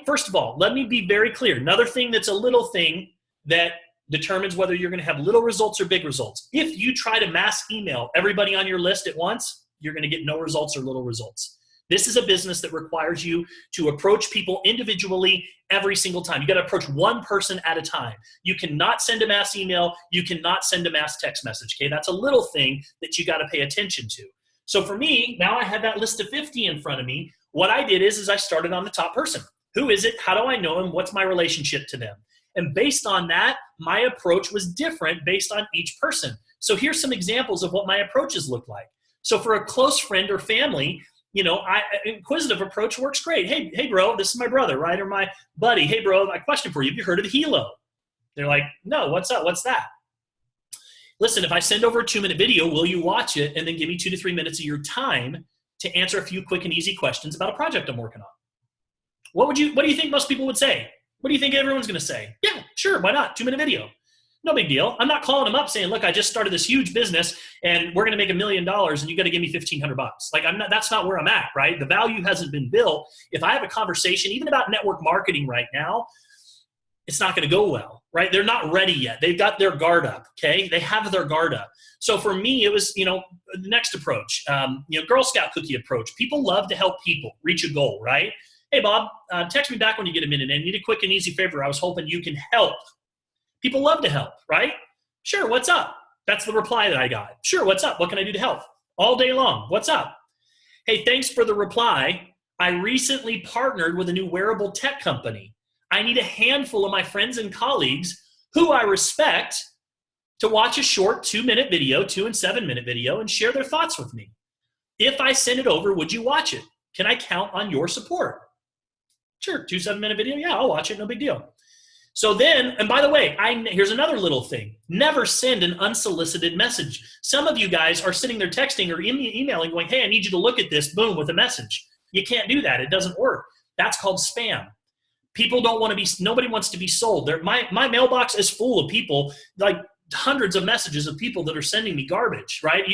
first of all, let me be very clear. Another thing that's a little thing that determines whether you're going to have little results or big results. If you try to mass email everybody on your list at once, you're going to get no results or little results. This is a business that requires you to approach people individually every single time. You got to approach one person at a time. You cannot send a mass email. You cannot send a mass text message. Okay, that's a little thing that you got to pay attention to. So for me, now I have that list of 50 in front of me. What I did is I started on the top person. Who is it? How do I know him? What's my relationship to them? And based on that, my approach was different based on each person. So here's some examples of what my approaches look like. So for a close friend or family, inquisitive approach works great. Hey, bro, this is my brother, right? Or my buddy. Hey, bro, my question for you. Have you heard of the helo? They're like, no, what's up? What's that? Listen, if I send over a 2-minute video, will you watch it and then give me 2 to 3 minutes of your time to answer a few quick and easy questions about a project I'm working on? What do you think most people would say? What do you think everyone's going to say? Yeah, sure, why not? 2-minute video. No big deal. I'm not calling them up saying, "Look, I just started this huge business and we're going to make $1 million and you got to give me $1,500. Like, that's not where I'm at, right? The value hasn't been built. If I have a conversation, even about network marketing right now, it's not going to go well, right? They're not ready yet. They've got their guard up, okay? They have their guard up. So for me, it was, the next approach, Girl Scout cookie approach. People love to help people reach a goal, right? Hey, Bob, text me back when you get a minute. I need a quick and easy favor. I was hoping you can help. People love to help, right? Sure, what's up? That's the reply that I got. Sure, what's up? What can I do to help? All day long, what's up? Hey, thanks for the reply. I recently partnered with a new wearable tech company. I need a handful of my friends and colleagues who I respect to watch a short 2-minute video, 2 and 7-minute video, and share their thoughts with me. If I send it over, would you watch it? Can I count on your support? Sure, 2 7-minute video, yeah, I'll watch it, no big deal. So then, and by the way, here's another little thing. Never send an unsolicited message. Some of you guys are sitting there texting or emailing going, "Hey, I need you to look at this," boom, with a message. You can't do that. It doesn't work. That's called spam. People don't want to be, nobody wants to be sold. My mailbox is full of people. Like, hundreds of messages of people that are sending me garbage, right?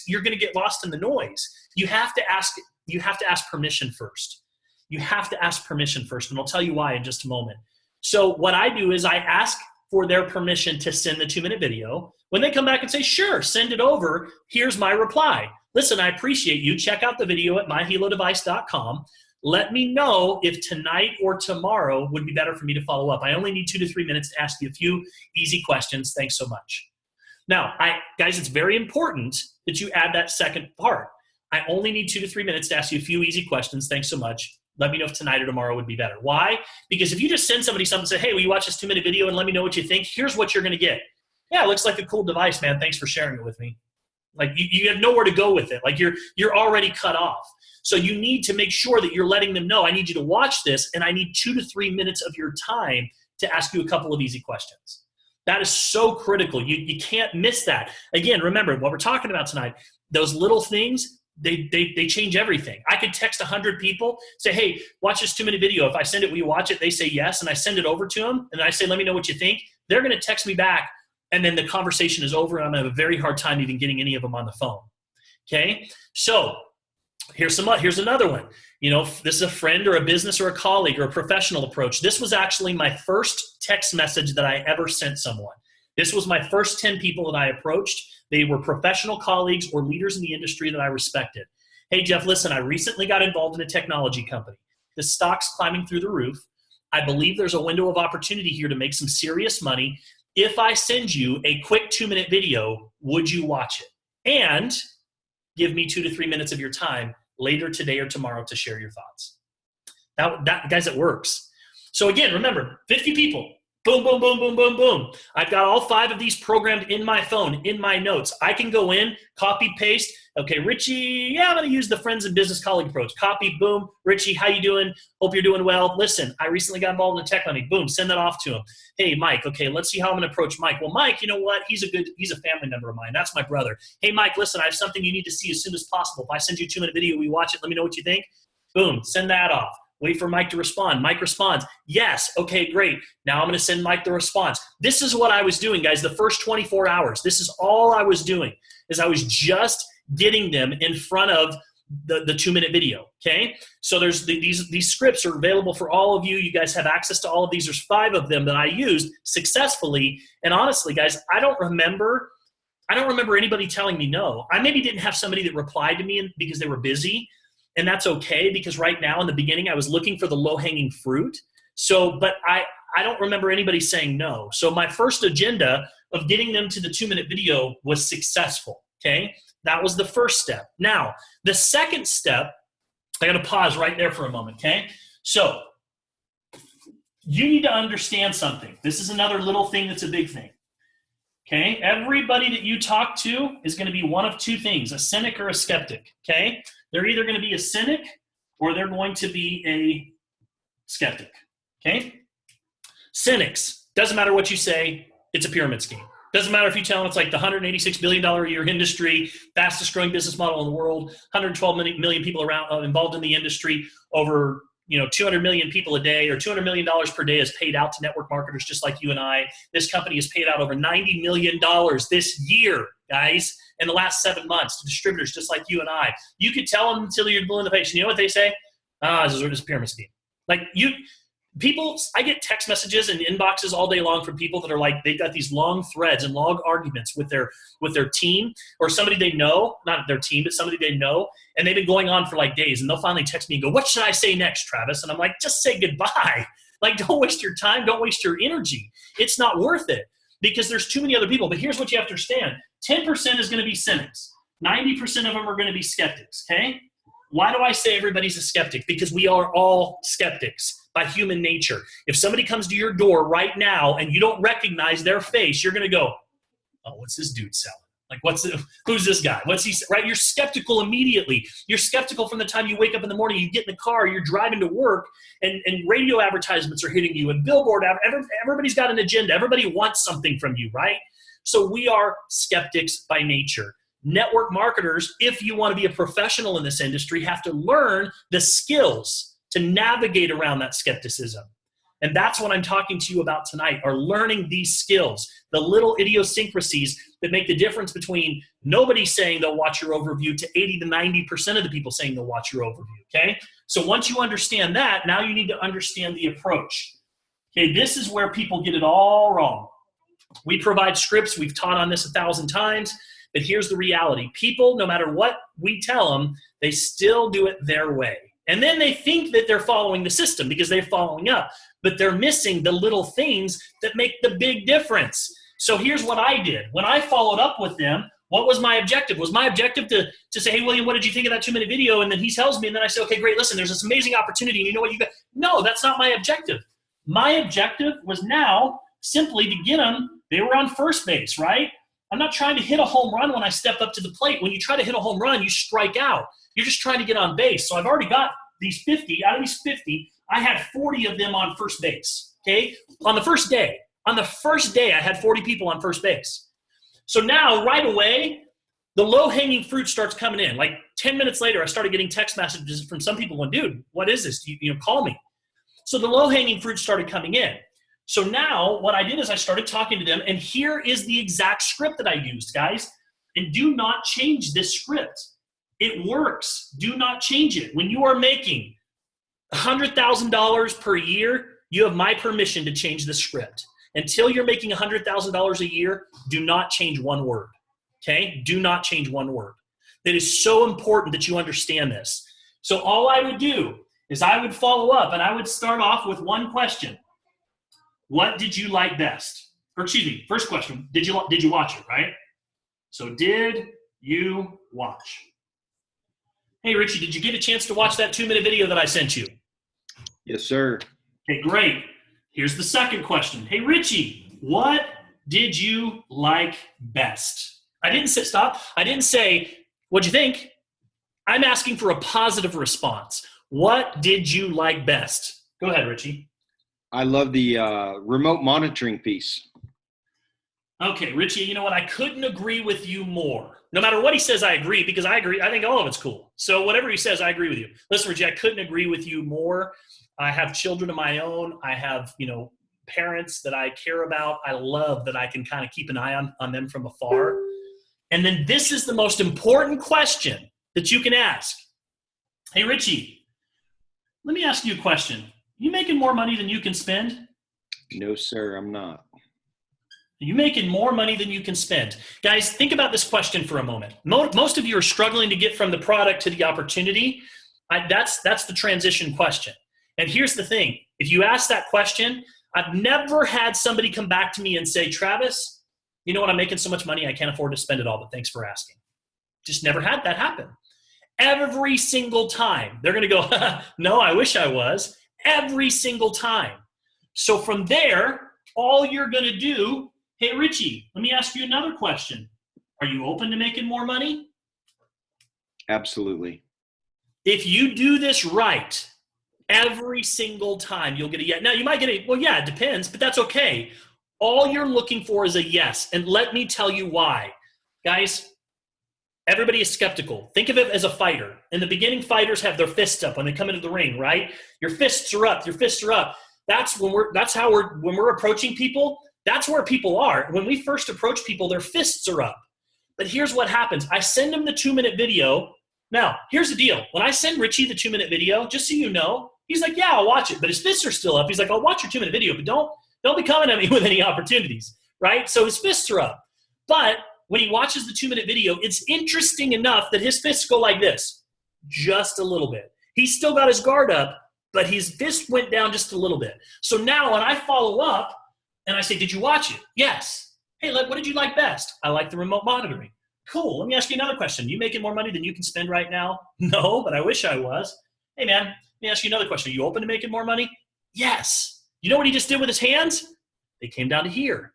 You're going to get lost in the noise. You have to ask permission first. You have to ask permission first, and I'll tell you why in just a moment. So what I do is I ask for their permission to send the 2-minute video. When they come back and say, sure, send it over, here's my reply. Listen, I appreciate you. Check out the video at myhelodevice.com. Let me know if tonight or tomorrow would be better for me to follow up. I only need 2 to 3 minutes to ask you a few easy questions. Thanks so much. Now, guys, it's very important that you add that second part. I only need 2 to 3 minutes to ask you a few easy questions. Thanks so much. Let me know if tonight or tomorrow would be better. Why? Because if you just send somebody something and say, hey, will you watch this 2-minute video and let me know what you think? Here's what you're going to get. Yeah, it looks like a cool device, man. Thanks for sharing it with me. Like you have nowhere to go with it. Like you're already cut off. So you need to make sure that you're letting them know, I need you to watch this, and I need 2 to 3 minutes of your time to ask you a couple of easy questions. That is so critical. You can't miss that. Again, remember what we're talking about tonight. Those little things, they change everything. I could text 100 people, say, hey, watch this 2-minute video. If I send it, will you watch it? They say yes, and I send it over to them, and I say, let me know what you think. They're going to text me back, and then the conversation is over, and I'm going to have a very hard time even getting any of them on the phone. Okay? So here's another one. You know, if this is a friend or a business or a colleague or a professional approach. This was actually my first text message that I ever sent someone. This was my first 10 people that I approached. They were professional colleagues or leaders in the industry that I respected. Hey, Jeff, listen, I recently got involved in a technology company. The stock's climbing through the roof. I believe there's a window of opportunity here to make some serious money. If I send you a quick 2-minute video, would you watch it? And give me 2 to 3 minutes of your time later today or tomorrow to share your thoughts. That guys, it works. So again, remember, 50 people. Boom, boom, boom, boom, boom, boom. I've got all 5 of these programmed in my phone, in my notes. I can go in, copy, paste. Okay, Richie, yeah, I'm going to use the friends and business colleague approach. Copy, boom. Richie, how you doing? Hope you're doing well. Listen, I recently got involved in tech money. Boom, send that off to him. Hey, Mike, okay, let's see how I'm going to approach Mike. Well, Mike, you know what? He's a family member of mine. That's my brother. Hey, Mike, listen, I have something you need to see as soon as possible. If I send you a 2-minute video, we watch it. Let me know what you think. Boom, send that off. Wait for Mike to respond. Mike responds. Yes. Okay, great. Now I'm going to send Mike the response. This is what I was doing, guys, the first 24 hours. This is all I was doing, is I was just getting them in front of the 2-minute video, okay? So there's these scripts are available for all of you. You guys have access to all of these. There's 5 of them that I used successfully. And honestly, guys, I don't remember anybody telling me no. I maybe didn't have somebody that replied to me because they were busy. And that's okay, because right now in the beginning I was looking for the low-hanging fruit. So, but I don't remember anybody saying no. So my first agenda of getting them to the 2-minute video was successful, okay? That was the first step. Now, the second step, I got to pause right there for a moment, okay? So you need to understand something. This is another little thing that's a big thing, okay? Everybody that you talk to is going to be one of 2 things, a cynic or a skeptic, okay? They're either going to be a cynic or they're going to be a skeptic, okay? Cynics, doesn't matter what you say, it's a pyramid scheme. Doesn't matter if you tell them it's like the $186 billion a year industry, fastest growing business model in the world, 112 million people around involved in the industry, over 200 million people a day, or $200 million per day is paid out to network marketers just like you and I. This company has paid out over $90 million this year, guys, in the last 7 months to distributors just like you and I. You could tell them until you're blue in the face. You know what they say? This is a pyramid scheme. Like I get text messages and inboxes all day long from people that are like, they've got these long threads and long arguments with their team or somebody they know, not their team, but somebody they know. And they've been going on for like days, and they'll finally text me and go, what should I say next, Travis? And I'm like, just say goodbye. Like, don't waste your time. Don't waste your energy. It's not worth it because there's too many other people. But here's what you have to understand. 10% is going to be cynics. 90% of them are going to be skeptics, okay? Why do I say everybody's a skeptic? Because we are all skeptics by human nature. If somebody comes to your door right now and you don't recognize their face, you're going to go, oh, what's this dude selling? Like, who's this guy? What's he, right? You're skeptical immediately. You're skeptical from the time you wake up in the morning, you get in the car, you're driving to work, and radio advertisements are hitting you, and billboard, everybody's got an agenda. Everybody wants something from you, right? So we are skeptics by nature. Network marketers, if you want to be a professional in this industry, have to learn the skills to navigate around that skepticism. And that's what I'm talking to you about tonight, are learning these skills, the little idiosyncrasies that make the difference between nobody saying they'll watch your overview to 80 to 90% of the people saying they'll watch your overview, okay? So once you understand that, now you need to understand the approach. Okay, this is where people get it all wrong. We provide scripts. We've taught on this 1,000 times. But here's the reality. People, no matter what we tell them, they still do it their way. And then they think that they're following the system because they're following up. But they're missing the little things that make the big difference. So here's what I did. When I followed up with them, what was my objective? Was my objective to say, hey, William, what did you think of that 2-minute video? And then he tells me, and then I say, okay, great, listen, there's this amazing opportunity, and you know what you got? No, that's not my objective. My objective was now simply to get them, they were on first base, right? I'm not trying to hit a home run when I step up to the plate. When you try to hit a home run, you strike out. You're just trying to get on base. So I've already got these 50. Out of these 50, I had 40 of them on first base, okay? On the first day, I had 40 people on first base. So now, right away, the low-hanging fruit starts coming in. Like 10 minutes later, I started getting text messages from some people going, dude, what is this? Call me. So the low-hanging fruit started coming in. So now what I did is I started talking to them, and here is the exact script that I used, guys. And do not change this script. It works. Do not change it. When you are making $100,000 per year, you have my permission to change the script. Until you're making $100,000 a year, do not change one word, okay? Do not change one word. It is so important that you understand this. So all I would do is I would follow up, and I would start off with one question. What did you like best? Or excuse me, first question, did you watch it, right? So did you watch? Hey, Richie, did you get a chance to watch that 2-minute video that I sent you? Yes, sir. Okay, great. Here's the second question. Hey, Richie, what did you like best? I didn't say, stop. I didn't say, what'd you think? I'm asking for a positive response. What did you like best? Go ahead, Richie. I love the remote monitoring piece. Okay, Richie, you know what? I couldn't agree with you more. No matter what he says, I agree, because I agree. I think all of it's cool. So whatever he says, I agree with you. Listen, Richie, I couldn't agree with you more. I have children of my own. I have, parents that I care about. I love that I can kind of keep an eye on them from afar. And then this is the most important question that you can ask. Hey, Richie, let me ask you a question. You making more money than you can spend? No, sir, I'm not. Are you making more money than you can spend? Guys, think about this question for a moment. Most of you are struggling to get from the product to the opportunity. That's the transition question. And here's the thing. If you ask that question, I've never had somebody come back to me and say, Travis, you know what? I'm making so much money, I can't afford to spend it all, but thanks for asking. Just never had that happen. Every single time, they're going to go, no, I wish I was. Every single time. So from there, all you're going to do, hey, Richie, let me ask you another question. Are you open to making more money? Absolutely. If you do this right, every single time you'll get a yes. Now, you might get a, well, yeah, it depends, but that's okay. All you're looking for is a yes. And let me tell you why. Guys, everybody is skeptical. Think of it as a fighter. In the beginning, fighters have their fists up when they come into the ring, right? Your fists are up. Your fists are up. When we're approaching people, that's where people are. When we first approach people, their fists are up. But here's what happens. I send them the 2-minute video. Now, here's the deal. When I send Richie the 2-minute video, just so you know, he's like, yeah, I'll watch it. But his fists are still up. He's like, I'll watch your 2-minute video, but don't be coming at me with any opportunities, right? So his fists are up. But when he watches the 2-minute video, it's interesting enough that his fists go like this, just a little bit. He's still got his guard up, but his fist went down just a little bit. So now when I follow up and I say, did you watch it? Yes. Hey, what did you like best? I like the remote monitoring. Cool. Let me ask you another question. You making more money than you can spend right now? No, but I wish I was. Hey, man, let me ask you another question. Are you open to making more money? Yes. You know what he just did with his hands? They came down to here.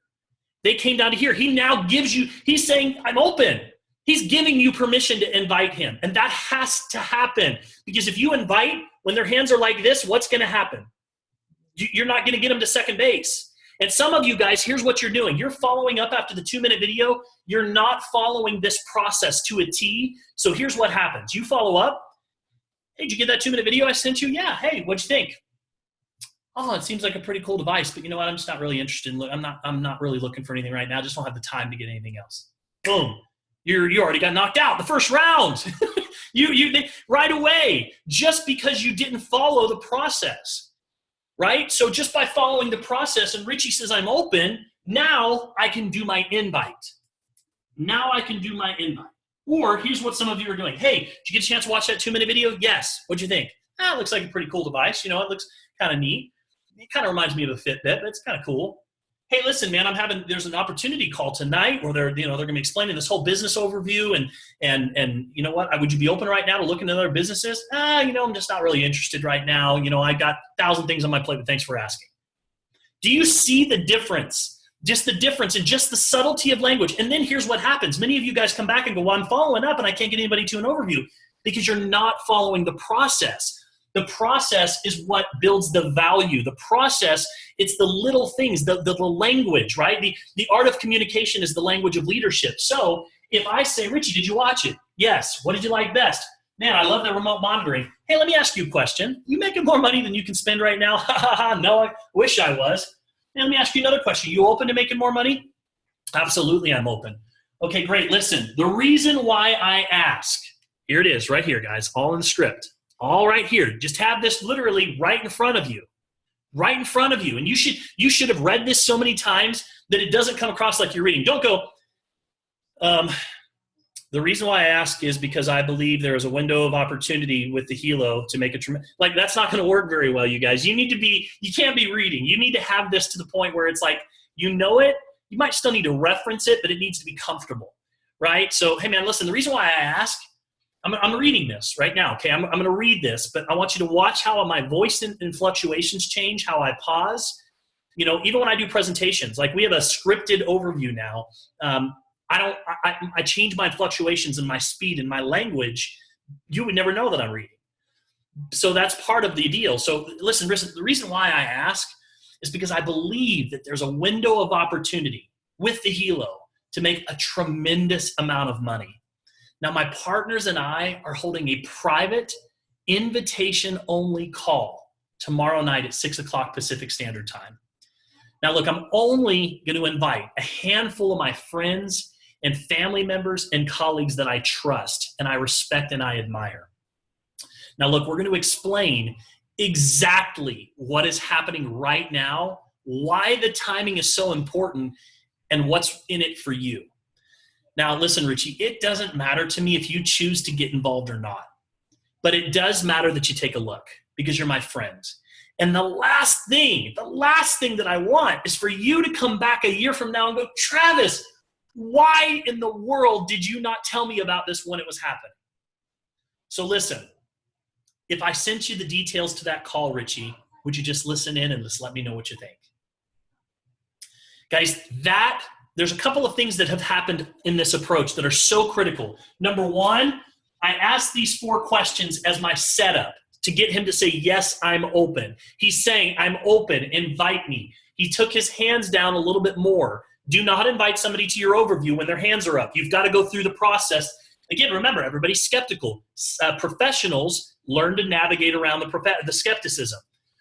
They came down to here. He now gives you, he's saying, I'm open. He's giving you permission to invite him. And that has to happen. Because if you invite, when their hands are like this, what's going to happen? You're not going to get them to second base. And some of you guys, here's what you're doing. You're following up after the 2-minute video. You're not following this process to a T. So here's what happens. You follow up. Hey, did you get that 2-minute video I sent you? Yeah. Hey, what'd you think? oh, it seems like a pretty cool device, but you know what? I'm just not really interested in I'm not really looking for anything right now. I just don't have the time to get anything else. Boom. You already got knocked out the first round. Right away, just because you didn't follow the process, right? So just by following the process, and Richie says, I'm open, now I can do my invite. Or here's what some of you are doing. Hey, did you get a chance to watch that 2-minute video? Yes. What'd you think? It looks like a pretty cool device. It looks kind of neat. It kind of reminds me of a Fitbit, but it's kind of cool. Hey, listen, man, there's an opportunity call tonight where they're going to be explaining this whole business overview and you know what? Would you be open right now to looking at other businesses? I'm just not really interested right now. I got 1,000 things on my plate, but thanks for asking. Do you see the difference? Just the difference and just the subtlety of language. And then here's what happens. Many of you guys come back and go, well, I'm following up and I can't get anybody to an overview because you're not following the process. The process is what builds the value. The process, it's the little things, the language, right? The art of communication is the language of leadership. So if I say, Richie, did you watch it? Yes. What did you like best? Man, I love that remote monitoring. Hey, let me ask you a question. You making more money than you can spend right now? No, I wish I was. And let me ask you another question. You open to making more money? Absolutely, I'm open. Okay, great. Listen, the reason why I ask, here it is right here, guys, all in the script. All right here. Just have this literally right in front of you. Right in front of you. And you should have read this so many times that it doesn't come across like you're reading. Don't go, the reason why I ask is because I believe there is a window of opportunity with the Hilo to make a tremendous, that's not going to work very well, you guys. You can't be reading. You need to have this to the point where it's like, you know it, you might still need to reference it, but it needs to be comfortable, right? So, hey man, listen, the reason why I ask, I'm reading this right now, okay? I'm going to read this, but I want you to watch how my voice and fluctuations change, how I pause. Even when I do presentations, like we have a scripted overview now, I change my fluctuations and my speed and my language. You would never know that I'm reading. So that's part of the deal. So listen, the reason why I ask is because I believe that there's a window of opportunity with the Hilo to make a tremendous amount of money. Now, my partners and I are holding a private invitation-only call tomorrow night at 6 o'clock Pacific Standard Time. Now, look, I'm only going to invite a handful of my friends and family members and colleagues that I trust and I respect and I admire. Now, look, we're going to explain exactly what is happening right now, why the timing is so important, and what's in it for you. Now, listen, Richie, it doesn't matter to me if you choose to get involved or not, but it does matter that you take a look because you're my friend. And the last thing that I want is for you to come back a year from now and go, Travis, why in the world did you not tell me about this when it was happening? So listen, if I sent you the details to that call, Richie, would you just listen in and just let me know what you think? Guys, there's a couple of things that have happened in this approach that are so critical. Number one, I asked these 4 questions as my setup to get him to say, yes, I'm open. He's saying, I'm open, invite me. He took his hands down a little bit more. Do not invite somebody to your overview when their hands are up. You've got to go through the process. Again, remember, everybody's skeptical. Professionals learn to navigate around the skepticism.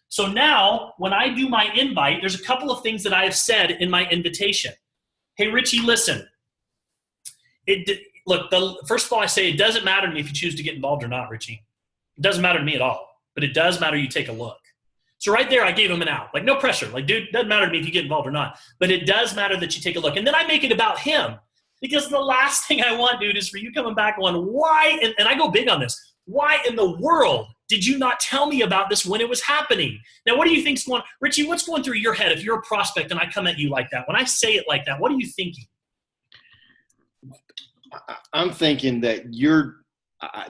So now, when I do my invite, there's a couple of things that I have said in my invitation. Hey, Richie, listen. First of all, I say it doesn't matter to me if you choose to get involved or not, Richie. It doesn't matter to me at all, but it does matter you take a look. So right there, I gave him an out. No pressure. Dude, doesn't matter to me if you get involved or not, but it does matter that you take a look. And then I make it about him because the last thing I want, dude, is for you coming back on why, and I go big on this, why in the world did you not tell me about this when it was happening? Now, what do you think's going on? Richie, what's going through your head if you're a prospect and I come at you like that? When I say it like that, what are you thinking? I'm thinking that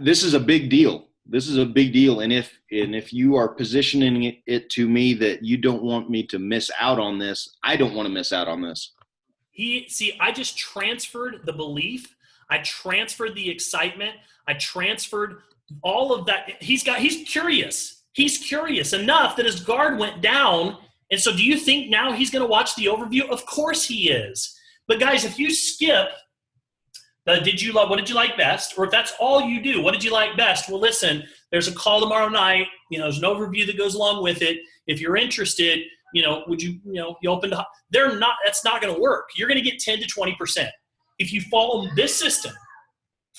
this is a big deal. This is a big deal. And if you are positioning it to me that you don't want me to miss out on this, I don't want to miss out on this. I just transferred the belief. I transferred the excitement. I transferred all of that. He's curious. He's curious enough that his guard went down. And so do you think now he's going to watch the overview? Of course he is. But guys, if you skip What did you like best? Or if that's all you do, what did you like best? Well, listen, there's a call tomorrow night. There's an overview that goes along with it. If you're interested, would you open to, that's not going to work. You're going to get 10 to 20%. If you follow this system,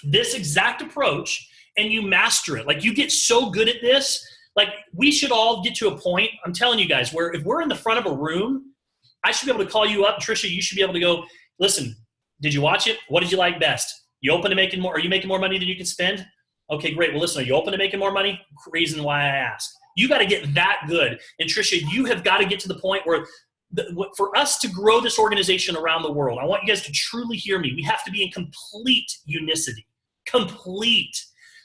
this exact approach, and you master it, like you get so good at this, like we should all get to a point, I'm telling you guys, where if we're in the front of a room, I should be able to call you up. Trisha, you should be able to go, listen, did you watch it? What did you like best? You open to making more? Are you making more money than you can spend? Okay, great. Well, listen, are you open to making more money? Reason why I asked. You got to get that good. And Trisha, you have got to get to the point where for us to grow this organization around the world, I want you guys to truly hear me. We have to be in complete unicity. Complete.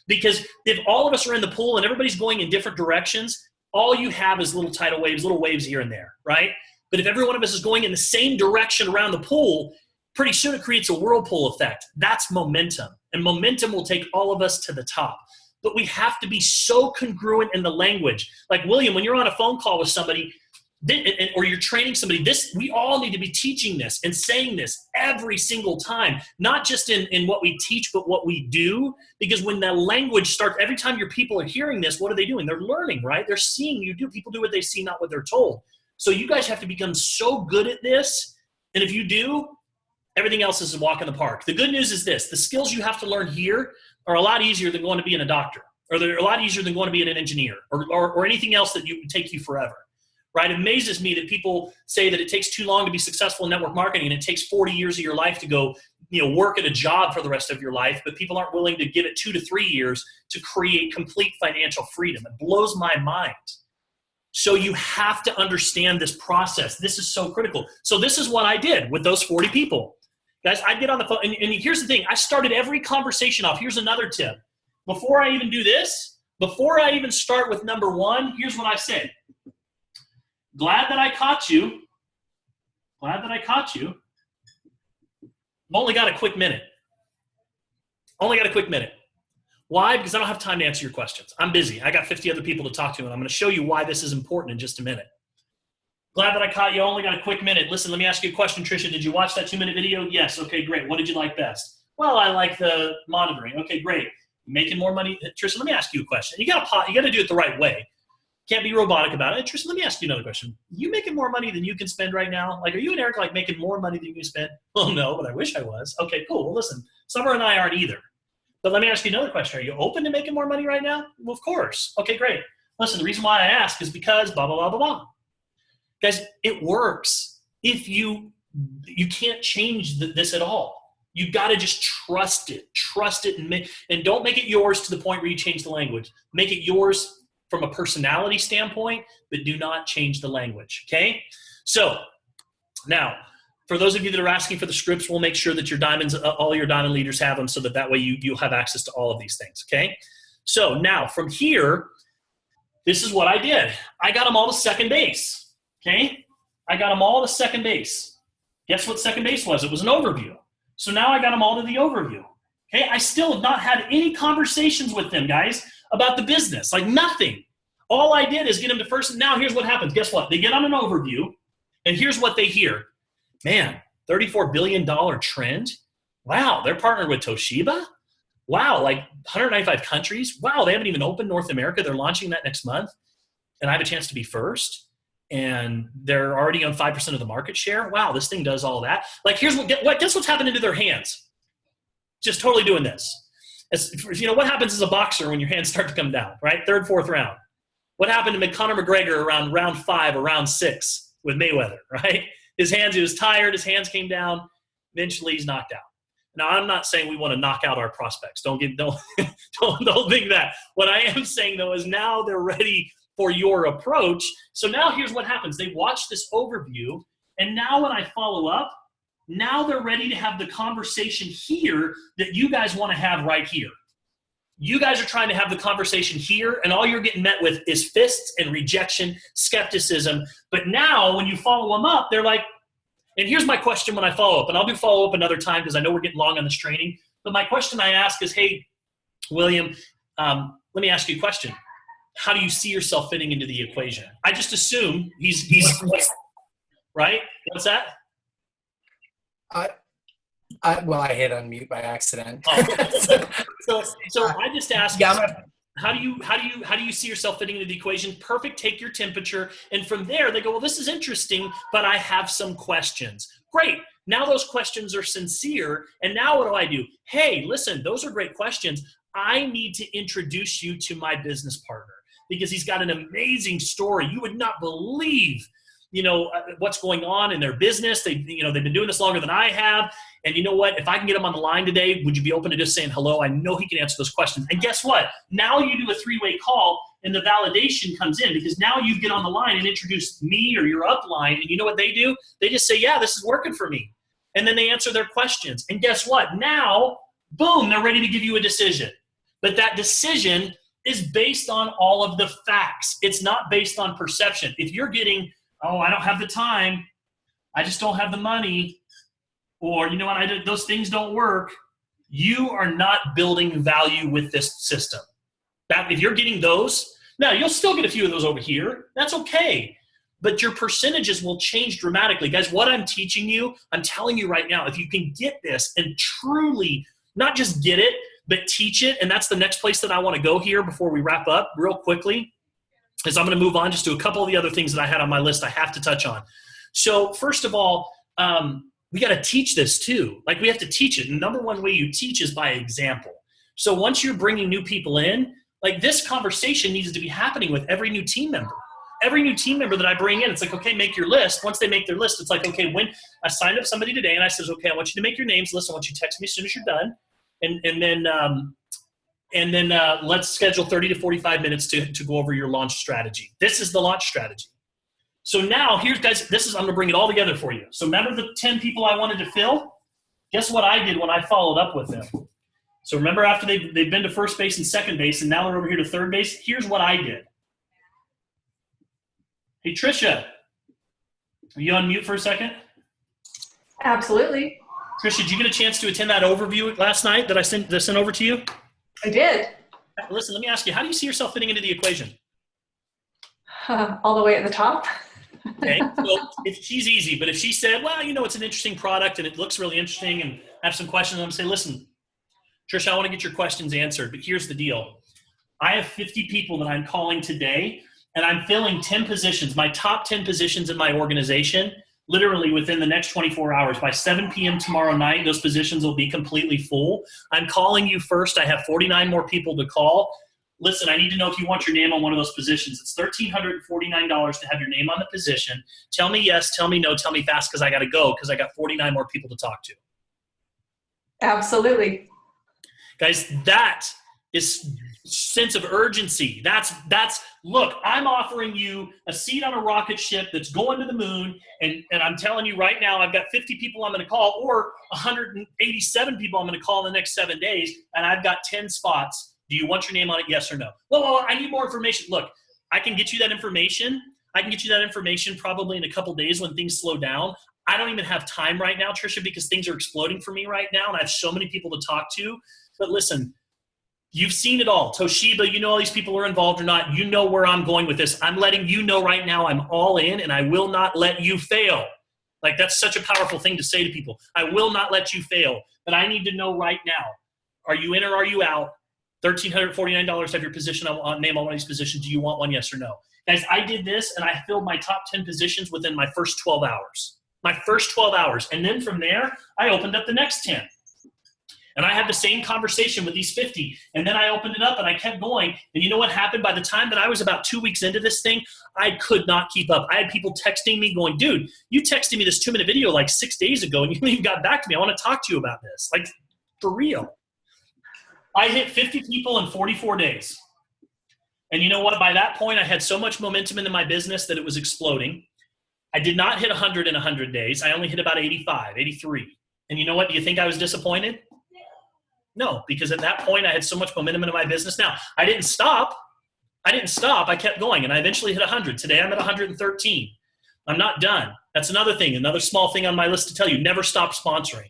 Because if all of us are in the pool and everybody's going in different directions, all you have is little tidal waves, little waves here and there, right? But if every one of us is going in the same direction around the pool, pretty soon it creates a whirlpool effect. That's momentum. And momentum will take all of us to the top. But we have to be so congruent in the language. Like, William, when you're on a phone call with somebody, or you're training somebody, we all need to be teaching this and saying this every single time, not just in what we teach, but what we do. Because when the language starts, every time your people are hearing this, what are they doing? They're learning, right? They're seeing you do. People do what they see, not what they're told. So you guys have to become so good at this. And if you do, everything else is a walk in the park. The good news is this: the skills you have to learn here are a lot easier than going to be in a doctor, or they're a lot easier than going to be an engineer, or anything else that would take you forever. Right? It amazes me that people say that it takes too long to be successful in network marketing and it takes 40 years of your life to go, work at a job for the rest of your life, but people aren't willing to give it 2 to 3 years to create complete financial freedom. It blows my mind. So you have to understand this process. This is so critical. So this is what I did with those 40 people. Guys, I'd get on the phone, and here's the thing. I started every conversation off. Here's another tip. Before I even do this, before I even start with number 1, here's what I say. Glad that I caught you. Glad that I caught you. I've only got a quick minute. Only got a quick minute. Why? Because I don't have time to answer your questions. I'm busy. I got 50 other people to talk to, and I'm going to show you why this is important in just a minute. Glad that I caught you. Only got a quick minute. Listen, let me ask you a question, Trisha. Did you watch that 2-minute video? Yes. Okay, great. What did you like best? Well, I like the monitoring. Okay, great. Making more money. Trisha, let me ask you a question. You got to do it the right way. Can't be robotic about it. Tristan, let me ask you another question. You making more money than you can spend right now? Like, are you and Eric like making more money than you can spend? Well, no, but I wish I was. Okay, cool. Well, listen, Summer and I aren't either. But let me ask you another question. Are you open to making more money right now? Well, of course. Okay, great. Listen, the reason why I ask is because blah, blah, blah, blah, blah. Guys, it works. If you can't change this at all. You got to just trust it. Trust it and don't make it yours to the point where you change the language. Make it yours from a personality standpoint, but do not change the language, okay? So now, for those of you that are asking for the scripts, we'll make sure that your diamonds, all your diamond leaders have them so that way you'll have access to all of these things, okay? So now, from here, this is what I did. I got them all to second base, okay? I got them all to second base. Guess what second base was? It was an overview. So now I got them all to the overview, okay? I still have not had any conversations with them, guys, about the business, like nothing. All I did is get them to first, and now here's what happens. Guess what? They get on an overview, and here's what they hear. Man, $34 billion trend? Wow, they're partnered with Toshiba? Wow, like 195 countries? Wow, they haven't even opened North America. They're launching that next month, and I have a chance to be first, and they're already on 5% of the market share. Wow, this thing does all that. Like, guess what's happening to their hands? Just totally doing this. What happens as a boxer when your hands start to come down, right? 3rd, 4th round. What happened to Conor McGregor around round 5 or round 6 with Mayweather, right? He was tired, his hands came down, eventually he's knocked out. Now, I'm not saying we want to knock out our prospects. Don't think that. What I am saying, though, is now they're ready for your approach. So now here's what happens. They watch this overview, and now when I follow up, now they're ready to have the conversation here that you guys want to have right here. You guys are trying to have the conversation here, and all you're getting met with is fists and rejection, skepticism. But now when you follow them up, they're like, and here's my question when I follow up, and I'll do follow up another time because I know we're getting long on this training. But my question I ask is, hey, William, let me ask you a question. How do you see yourself fitting into the equation? I just assume he's right? What's that? I hit unmute by accident. Oh. So I just asked, Yeah, how do you see yourself fitting into the equation? Perfect. Take your temperature. And from there they go, well, this is interesting, but I have some questions. Great. Now those questions are sincere. And now what do? Hey, listen, those are great questions. I need to introduce you to my business partner because he's got an amazing story. You would not believe, what's going on in their business. They've been doing this longer than I have. And you know what? If I can get him on the line today, would you be open to just saying hello? I know he can answer those questions. And guess what? Now you do a three-way call and the validation comes in because now you get on the line and introduce me or your upline. And you know what they do? They just say, yeah, this is working for me. And then they answer their questions. And guess what? Now, boom, they're ready to give you a decision. But that decision is based on all of the facts. It's not based on perception. If you're getting, oh, I don't have the time, I just don't have the money, or you know what, those things don't work, you are not building value with this system. That if you're getting those, now you'll still get a few of those over here. That's okay. But your percentages will change dramatically. Guys, what I'm teaching you, I'm telling you right now, if you can get this and truly not just get it, but teach it, and that's the next place that I want to go here before we wrap up real quickly, is I'm going to move on just to a couple of the other things that I had on my list I have to touch on. So first of all, we got to teach this too. Like we have to teach it. And number one way you teach is by example. So once you're bringing new people in, like this conversation needs to be happening with every new team member. Every new team member that I bring in, it's like, okay, make your list. Once they make their list, it's like, okay, when I signed up somebody today and I says, okay, I want you to make your names list. I want you to text me as soon as you're done. And then let's schedule 30 to 45 minutes to go over your launch strategy. This is the launch strategy. So now here's, guys, I'm going to bring it all together for you. So remember the 10 people I wanted to fill? Guess what I did when I followed up with them? So remember after they've been to first base and second base and now they're over here to third base? Here's what I did. Hey, Trisha, are you on mute for a second? Absolutely. Trisha, did you get a chance to attend that overview last night that I sent over to you? I did. Listen, let me ask you, how do you see yourself fitting into the equation? All the way at the top. Okay, so she's easy, but if she said, well, it's an interesting product and it looks really interesting and I have some questions, I'm going to say, listen, Trisha, I want to get your questions answered, but here's the deal. I have 50 people that I'm calling today and I'm filling 10 positions, my top 10 positions in my organization, literally within the next 24 hours. By 7 p.m. tomorrow night, those positions will be completely full. I'm calling you first. I have 49 more people to call. Listen, I need to know if you want your name on one of those positions. It's $1,349 to have your name on the position. Tell me yes, tell me no, tell me fast because I got to go because I got 49 more people to talk to. Absolutely. Guys, that is sense of urgency. That's look, I'm offering you a seat on a rocket ship that's going to the moon, and I'm telling you right now, I've got 50 people I'm going to call, or 187 people I'm going to call in the next 7 days, and I've got 10 spots. Do you want your name on it, yes or no? Well, I need more information. Look, I can get you that information. I can get you that information probably in a couple days when things slow down. I don't even have time right now, Trisha, because things are exploding for me right now, and I have so many people to talk to. But listen, you've seen it all. Toshiba, you know all these people are involved or not. You know where I'm going with this. I'm letting you know right now I'm all in, and I will not let you fail. Like, that's such a powerful thing to say to people. I will not let you fail, but I need to know right now. Are you in or are you out? $1,349 to have your position on name on one of these positions. Do you want one, yes or no? Guys, I did this, and I filled my top 10 positions within my first 12 hours. My first 12 hours. And then from there, I opened up the next 10. And I had the same conversation with these 50. And then I opened it up and I kept going. And you know what happened? By the time that I was about 2 weeks into this thing, I could not keep up. I had people texting me going, dude, you texted me this 2-minute video like 6 days ago and you haven't even got back to me. I want to talk to you about this. Like, for real. I hit 50 people in 44 days. And you know what? By that point, I had so much momentum in my business that it was exploding. I did not hit 100 in 100 days. I only hit about 85, 83. And you know what? Do you think I was disappointed? No, because at that point I had so much momentum in my business. Now, I didn't stop. I kept going, and I eventually hit 100. Today I'm at 113. I'm not done. That's another thing, another small thing on my list to tell you. Never stop sponsoring.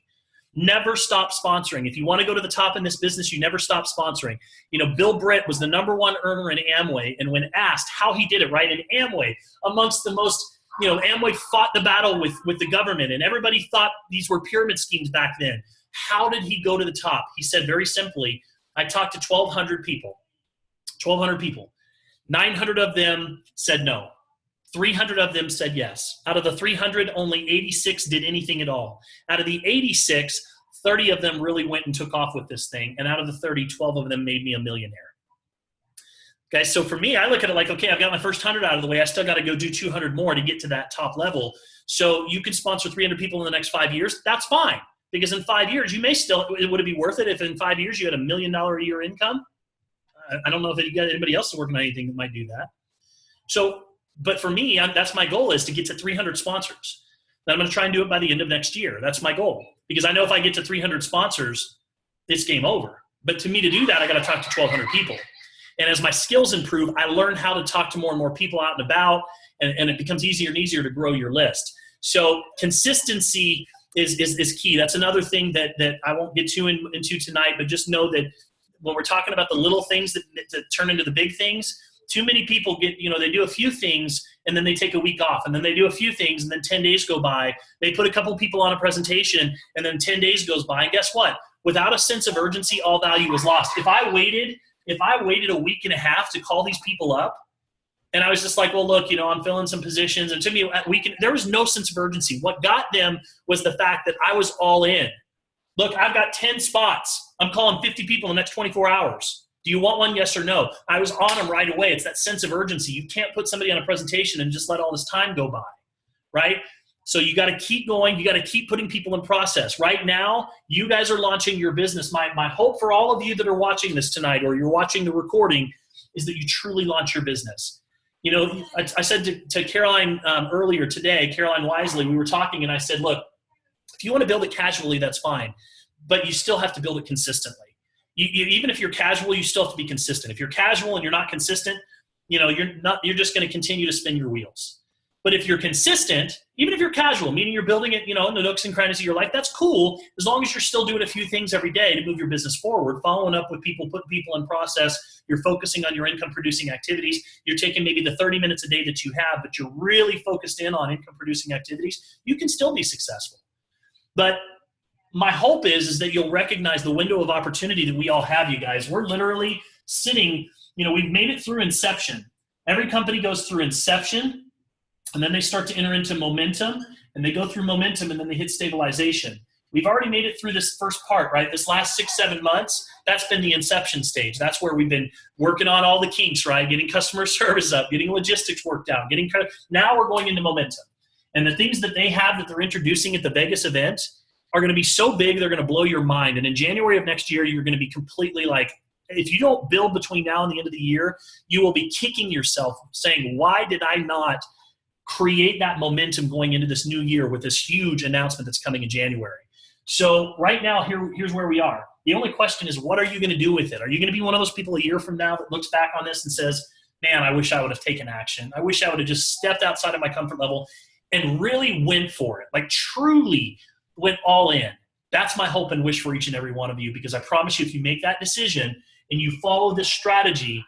Never stop sponsoring. If you want to go to the top in this business, you never stop sponsoring. You know, Bill Britt was the #1 earner in Amway, and when asked how he did it, right, in Amway, amongst the most, Amway fought the battle with the government, and everybody thought these were pyramid schemes back then. how did he go to the top? He said very simply, I talked to 1,200 people. 1,200 people. 900 of them said no. 300 of them said yes. Out of the 300, only 86 did anything at all. Out of the 86, 30 of them really went and took off with this thing. And out of the 30, 12 of them made me a millionaire. Okay, so for me, I look at it like, okay, I've got my first 100 out of the way. I still got to go do 200 more to get to that top level. So you can sponsor 300 people in the next 5 years. That's fine. Because in 5 years, you may still, would it be worth it if in 5 years you had $1 million a year income? I don't know if you got anybody else working on anything that might do that. So, but for me, that's my goal, is to get to 300 sponsors. And I'm going to try and do it by the end of next year. That's my goal. Because I know if I get to 300 sponsors, it's game over. But to me to do that, I got to talk to 1,200 people. And as my skills improve, I learn how to talk to more and more people out and about, and it becomes easier and easier to grow your list. So consistency is key. That's another thing that I won't get too into tonight, but just know that when we're talking about the little things that turn into the big things, too many people they do a few things and then they take a week off, and then they do a few things and then 10 days go by. They put a couple people on a presentation and then 10 days goes by. And guess what? Without a sense of urgency, all value is lost. If I waited a week and a half to call these people up, and I was just like, well, look, I'm filling some positions, and to me, there was no sense of urgency. What got them was the fact that I was all in. Look, I've got 10 spots. I'm calling 50 people in the next 24 hours. Do you want one? Yes or no? I was on them right away. It's that sense of urgency. You can't put somebody on a presentation and just let all this time go by, right? So you got to keep going. You got to keep putting people in process. Right now, you guys are launching your business. My hope for all of you that are watching this tonight, or you're watching the recording, is that you truly launch your business. I said to Caroline earlier today, Caroline Wisely, we were talking, and I said, look, if you want to build it casually, that's fine, but you still have to build it consistently. Even if you're casual, you still have to be consistent. If you're casual and you're not consistent, you're just going to continue to spin your wheels. But if you're consistent, even if you're casual, meaning you're building it, in the nooks and crannies of your life, that's cool, as long as you're still doing a few things every day to move your business forward, following up with people, putting people in process. You're focusing on your income-producing activities. You're taking maybe the 30 minutes a day that you have, but you're really focused in on income-producing activities. You can still be successful. But my hope is that you'll recognize the window of opportunity that we all have, you guys. We're literally sitting, we've made it through inception. Every company goes through inception, and then they start to enter into momentum, and they go through momentum, and then they hit stabilization. We've already made it through this first part, right? This last 6-7 months, that's been the inception stage. That's where we've been working on all the kinks, right? Getting customer service up, getting logistics worked out, now we're going into momentum. And the things that they have that they're introducing at the Vegas event are going to be so big, they're going to blow your mind. And in January of next year, you're going to be completely like, if you don't build between now and the end of the year, you will be kicking yourself saying, why did I not create that momentum going into this new year with this huge announcement that's coming in January? So right now, here's where we are. The only question is, what are you going to do with it? Are you going to be one of those people a year from now that looks back on this and says, man, I wish I would have taken action. I wish I would have just stepped outside of my comfort level and really went for it, like truly went all in. That's my hope and wish for each and every one of you, because I promise you, if you make that decision and you follow this strategy,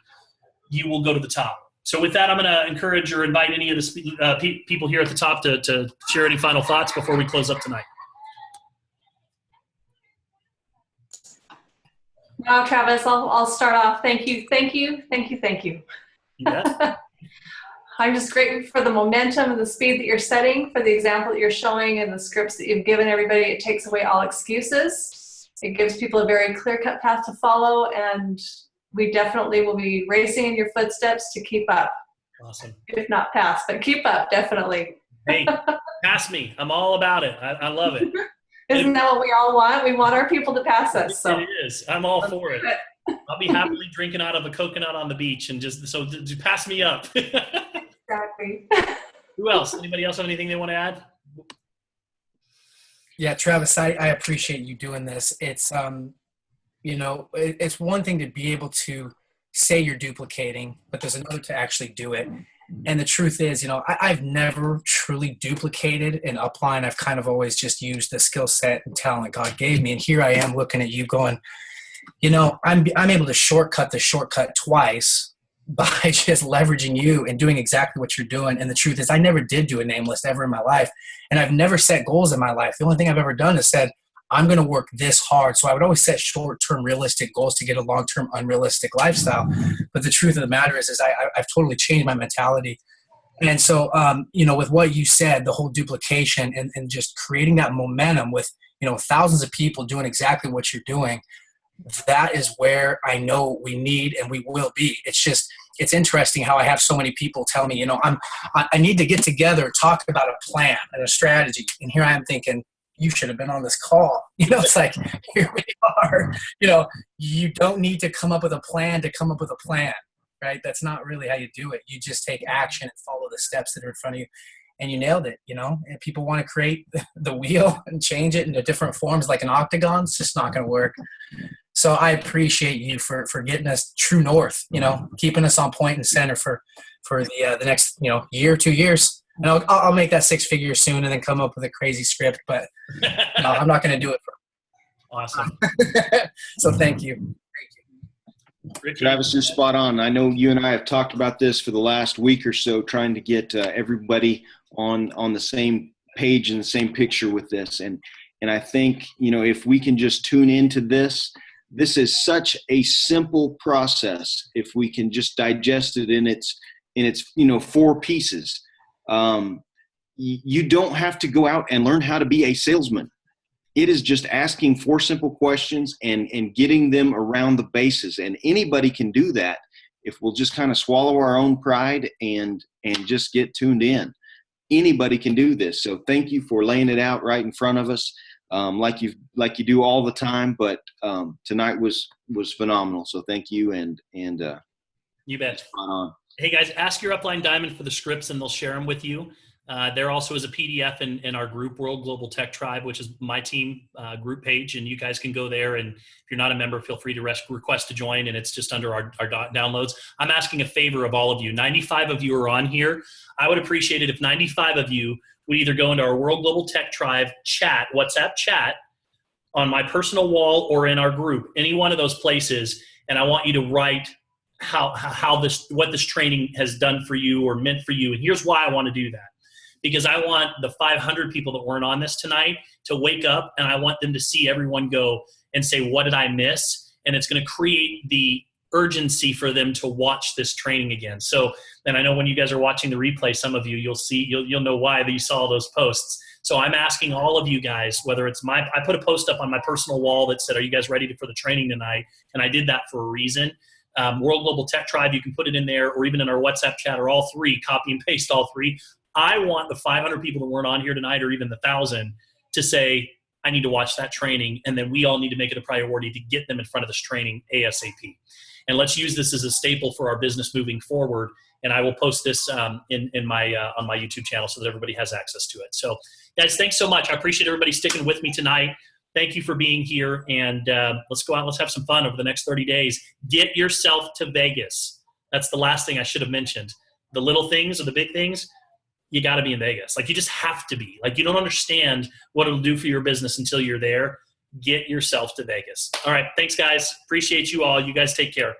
you will go to the top. So with that, I'm going to encourage or invite any of the people here at the top to share any final thoughts before we close up tonight. Wow, Travis, I'll start off. Thank you. You bet. I'm just grateful for the momentum and the speed that you're setting, for the example that you're showing and the scripts that you've given everybody. It takes away all excuses. It gives people a very clear-cut path to follow, and we definitely will be racing in your footsteps to keep up. Awesome. If not pass, but keep up, definitely. Hey, pass me. I'm all about it. I love it. Isn't that what we all want? We want our people to pass us. So. It is. I'm all for it. I'll be happily drinking out of a coconut on the beach, and just pass me up. Exactly. Who else? Anybody else have anything they want to add? Yeah, Travis, I appreciate you doing this. It's it's one thing to be able to say you're duplicating, but there's another to actually do it. And the truth is, I've never truly duplicated an upline. I've kind of always just used the skill set and talent God gave me. And here I am looking at you going, I'm able to shortcut the shortcut twice by just leveraging you and doing exactly what you're doing. And the truth is, I never did do a name list ever in my life. And I've never set goals in my life. The only thing I've ever done is said, I'm going to work this hard. So I would always set short-term realistic goals to get a long-term unrealistic lifestyle. But the truth of the matter is I've totally changed my mentality. And so, with what you said, the whole duplication and just creating that momentum with, thousands of people doing exactly what you're doing, that is where I know we need and we will be. It's interesting how I have so many people tell me, I need to get together, talk about a plan and a strategy. And here I am thinking, you should have been on this call. It's like, here we are. You don't need to come up with a plan to come up with a plan, right? That's not really how you do it. You just take action and follow the steps that are in front of you. And you nailed it, and people want to create the wheel and change it into different forms like an octagon. It's just not going to work. So I appreciate you for getting us true north, keeping us on point and center for the next, year, 2 years. And I'll make that 6 figures soon and then come up with a crazy script, but no, I'm not going to do it. Awesome. So thank you. Travis, you're spot on. I know you and I have talked about this for the last week or so, trying to get everybody on the same page and the same picture with this. And I think, if we can just tune into this is such a simple process. If we can just digest it in its 4 pieces, you don't have to go out and learn how to be a salesman. It is just asking 4 simple questions and getting them around the bases. And anybody can do that if we'll just kind of swallow our own pride and just get tuned in. Anybody can do this. So thank you for laying it out right in front of us, like you do all the time. But tonight was phenomenal. So thank you. And you bet. Spot on. Hey guys, ask your upline diamond for the scripts and they'll share them with you. There also is a PDF in our group, World Global Tech Tribe, which is my team group page, and you guys can go there. And if you're not a member, feel free to request to join, and it's just under our downloads. I'm asking a favor of all of you. 95 of you are on here. I would appreciate it if 95 of you would either go into our World Global Tech Tribe chat, WhatsApp chat, on my personal wall or in our group, any one of those places, and I want you to write what this training has done for you or meant for you. And here's why I want to do that. Because I want the 500 people that weren't on this tonight to wake up, and I want them to see everyone go and say, what did I miss? And it's going to create the urgency for them to watch this training again. So, and I know when you guys are watching the replay, some of you, you'll know why you saw those posts. So I'm asking all of you guys, whether it's I put a post up on my personal wall that said, are you guys ready for the training tonight? And I did that for a reason. World Global Tech Tribe, you can put it in there, or even in our WhatsApp chat, or all 3, copy and paste all 3. I want the 500 people that weren't on here tonight, or even the 1,000, to say, I need to watch that training, and then we all need to make it a priority to get them in front of this training ASAP. And let's use this as a staple for our business moving forward. And I will post this in my on my YouTube channel so that everybody has access to it. So, guys, thanks so much. I appreciate everybody sticking with me tonight. Thank you for being here, and let's go out. Let's have some fun over the next 30 days. Get yourself to Vegas. That's the last thing I should have mentioned. The little things or the big things, you got to be in Vegas. Like, you just have to be. Like, you don't understand what it'll do for your business until you're there. Get yourself to Vegas. All right. Thanks, guys. Appreciate you all. You guys take care.